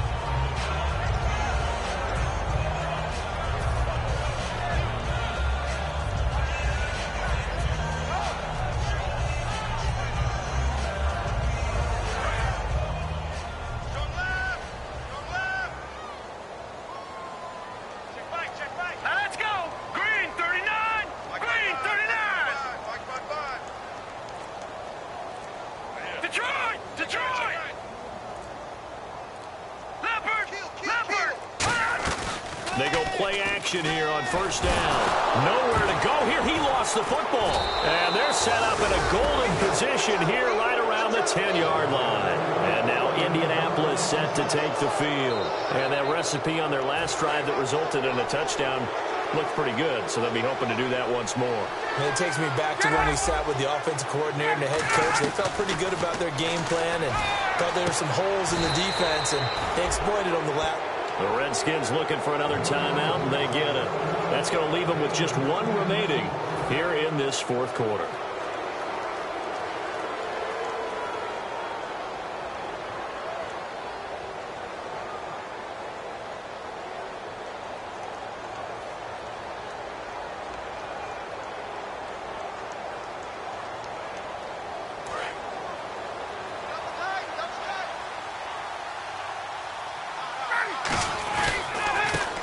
They go play action here on first down. Nowhere to go here. He lost the football. And they're set up in a golden position here right around the 10-yard line. And now Indianapolis set to take the field. And that recipe on their last drive that resulted in a touchdown looked pretty good. So they'll be hoping to do that once more. And it takes me back to when we sat with the offensive coordinator and the head coach. They felt pretty good about their game plan and thought there were some holes in the defense, and they exploited on the lap. The Redskins looking for another timeout, and they get it. That's going to leave them with just one remaining here in this fourth quarter.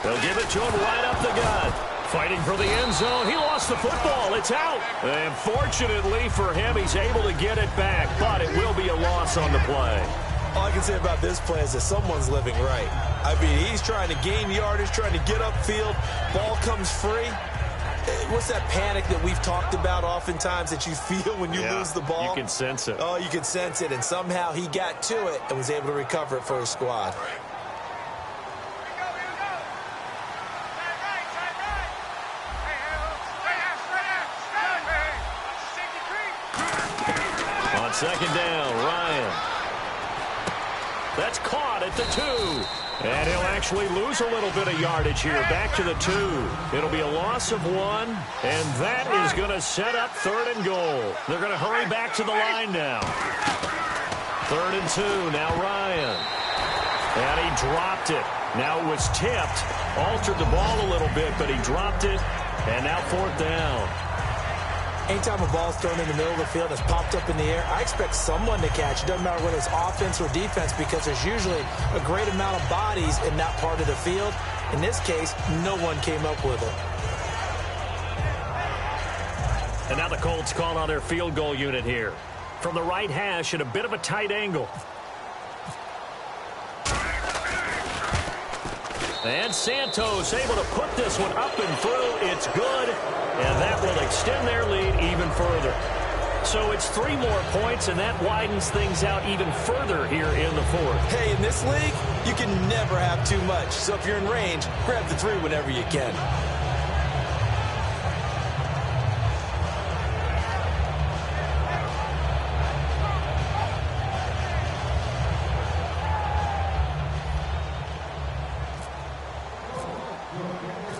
They'll give it to him right up the gut. Fighting for the end zone. He lost the football. It's out. And fortunately for him, he's able to get it back, but it will be a loss on the play. All I can say about this play is that someone's living right. I mean, he's trying to gain yardage, trying to get upfield. Ball comes free. What's that panic that we've talked about oftentimes that you feel when you lose the ball? You can sense it. Oh, you can sense it. And somehow he got to it and was able to recover it for his squad. Second down, Ryan. That's caught at the 2. And he'll actually lose a little bit of yardage here. Back to the 2. It'll be a loss of 1. And that is going to set up 3rd and goal. They're going to hurry back to the line now. 3rd and 2. Now Ryan. And he dropped it. Now it was tipped. Altered the ball a little bit, but he dropped it. And now 4th down. Anytime a ball's thrown in the middle of the field and it's popped up in the air, I expect someone to catch. It doesn't matter whether it's offense or defense, because there's usually a great amount of bodies in that part of the field. In this case, no one came up with it. And now the Colts call on their field goal unit here. From the right hash at a bit of a tight angle. And Santos able to put this one up and through. It's good, and that will extend their lead even further. So it's 3 more points, and that widens things out even further here in the 4th. Hey, in this league, you can never have too much. So if you're in range, grab the 3 whenever you can.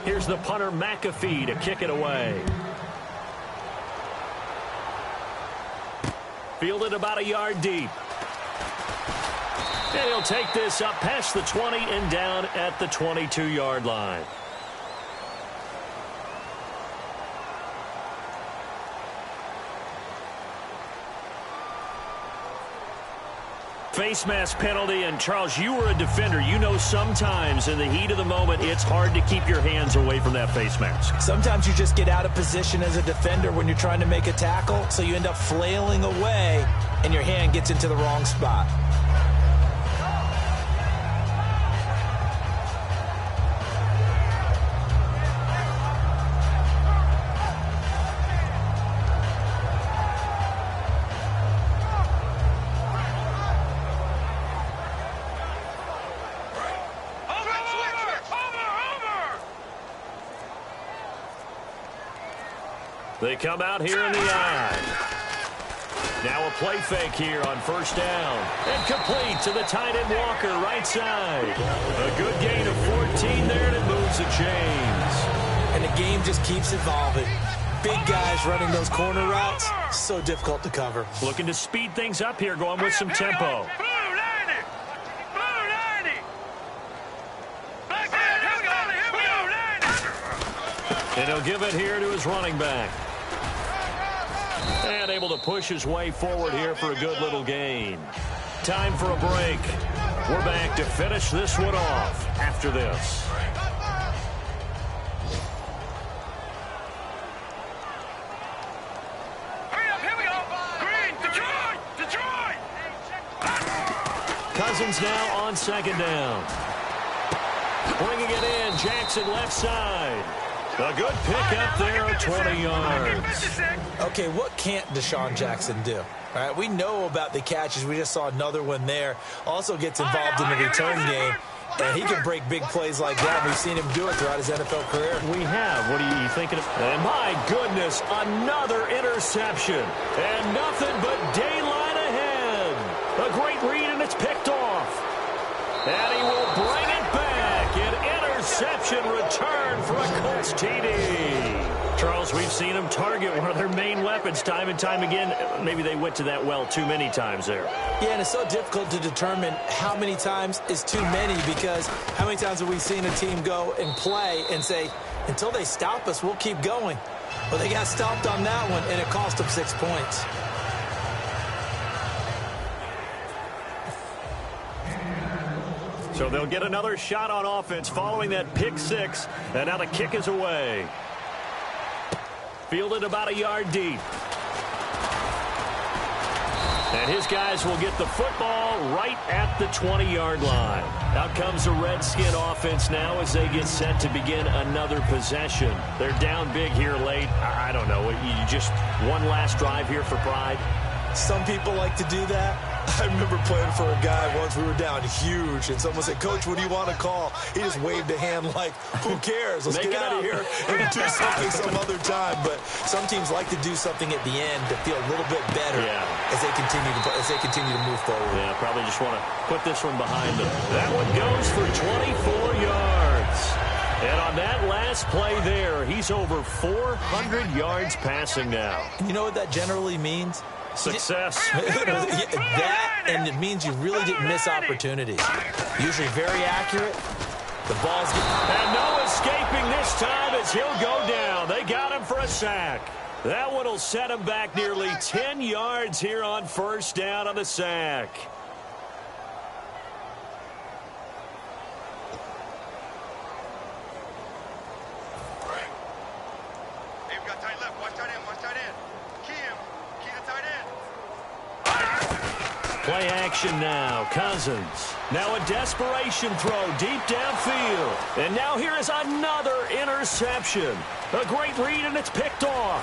Here's the punter, McAfee, to kick it away. Fielded about a yard deep. And he'll take this up past the 20 and down at the 22-yard line. Face mask penalty, and Charles, you were a defender. You know sometimes in the heat of the moment, it's hard to keep your hands away from that face mask. Sometimes you just get out of position as a defender when you're trying to make a tackle, so you end up flailing away, and your hand gets into the wrong spot. They come out here in the eye. Now a play fake here on 1st down. And complete to the tight end Walker, right side. A good gain of 14 there, and it moves the chains. And the game just keeps evolving. Big guys running those corner routes, so difficult to cover. Looking to speed things up here, going with some tempo. And he'll give it here to his running back. And able to push his way forward here for a good little gain. Time for a break. We're back to finish this one off after this. Hurry up, here we go. Green, Detroit. Cousins now on 2nd down. Bringing it in, Jackson left side. A good pick up there at 20 yards. Okay, what can't Deshaun Jackson do? All right, we know about the catches. We just saw another one there. Also gets involved in the return game, and he can break big plays like that. We've seen him do it throughout his NFL career. We have. What are you thinking of? And my goodness, another interception. And nothing but daylight ahead. A great read, and it's picked off. And he will bring it back. An interception return for a Colts TD. Charles, we've seen them target one of their main weapons time and time again. Maybe they went to that well too many times there. Yeah, and it's so difficult to determine how many times is too many, because how many times have we seen a team go and play and say, until they stop us, we'll keep going. Well, they got stopped on that one, and it cost them 6 points. So they'll get another shot on offense following that pick 6. And now the kick is away. Fielded about a yard deep. And his guys will get the football right at the 20-yard line. Out comes the Redskin offense now as they get set to begin another possession. They're down big here late. I don't know. You just one last drive here for pride. Some people like to do that. I remember playing for a guy once. We were down huge, and someone said, "Coach, what do you want to call?" He just waved a hand like, "Who cares? Let's get out of here and do something some other time." But some teams like to do something at the end to feel a little bit better as they continue to move forward. Yeah, probably just want to put this one behind them. That one goes for 24 yards. And on that last play there, he's over 400 yards passing now. You know what that generally means? Success. That, and it means you really didn't miss opportunities. Usually very accurate. The ball's getting... And no escaping this time as he'll go down. They got him for a sack. That one will set him back nearly 10 yards here on first down on the sack. Play action now. Cousins. Now a desperation throw deep downfield. And now here is another interception. A great read, and it's picked off.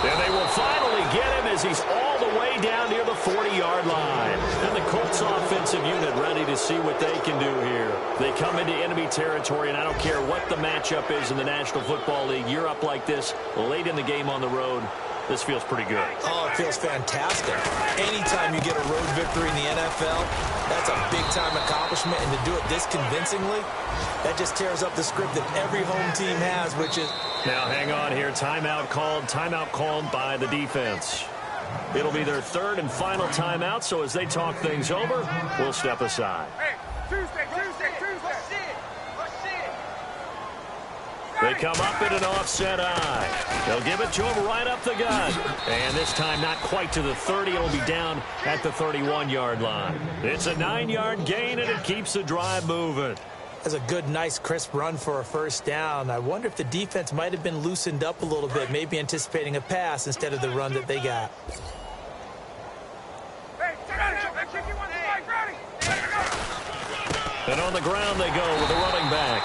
And they will finally get him as he's all the way down near the 40-yard line. And the Colts offensive unit ready to see what they can do here. They come into enemy territory, and I don't care what the matchup is in the National Football League. You're up like this late in the game on the road. This feels pretty good. Oh, it feels fantastic. Anytime you get a road victory in the NFL, that's a big-time accomplishment. And to do it this convincingly, that just tears up the script that every home team has, which is... Now, hang on here. Timeout called by the defense. It'll be their third and final timeout, so as they talk things over, we'll step aside. Hey, Tuesday. They come up in an offset eye. They'll give it to him right up the gut. And this time not quite to the 30. It'll be down at the 31-yard line. It's a 9-yard gain, and it keeps the drive moving. That's a good, nice, crisp run for a first down. I wonder if the defense might have been loosened up a little bit, maybe anticipating a pass instead of the run that they got. And on the ground they go with the running back.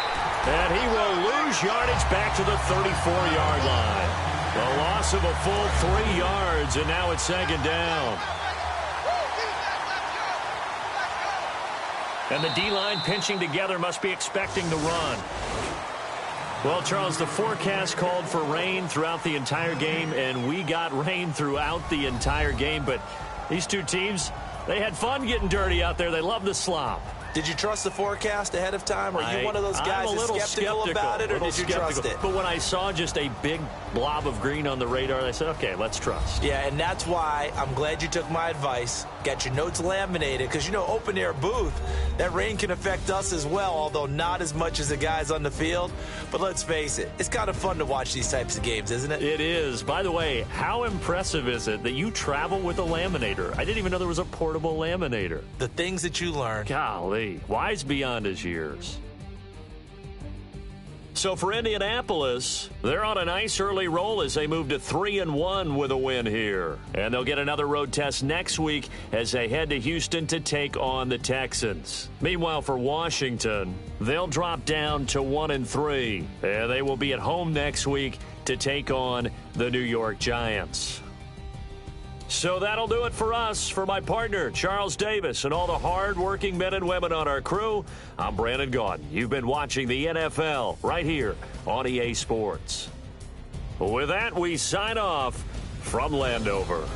And he will lose yardage back to the 34-yard line. A loss of a full 3 yards, and now it's second down. And the D-line pinching together must be expecting the run. Well, Charles, the forecast called for rain throughout the entire game, and we got rain throughout the entire game. But these two teams, they had fun getting dirty out there. They love the slop. Did you trust the forecast ahead of time? Are you one of those guys that's skeptical about it, or did you trust it? But when I saw just a big blob of green on the radar, I said, okay, let's trust. Yeah, and that's why I'm glad you took my advice. Got your notes laminated, because, you know, open-air booth, that rain can affect us as well, although not as much as the guys on the field. But let's face it, it's kind of fun to watch these types of games, isn't it? It is. By the way, how impressive is it that you travel with a laminator? I didn't even know there was a portable laminator. The things that you learn. Golly, wise beyond his years. So for Indianapolis, they're on a nice early roll as they move to 3-1 with a win here. And they'll get another road test next week as they head to Houston to take on the Texans. Meanwhile, for Washington, they'll drop down to 1-3. And they will be at home next week to take on the New York Giants. So that'll do it for us. For my partner, Charles Davis, and all the hard-working men and women on our crew, I'm Brandon Gaudin. You've been watching the NFL right here on EA Sports. With that, we sign off from Landover.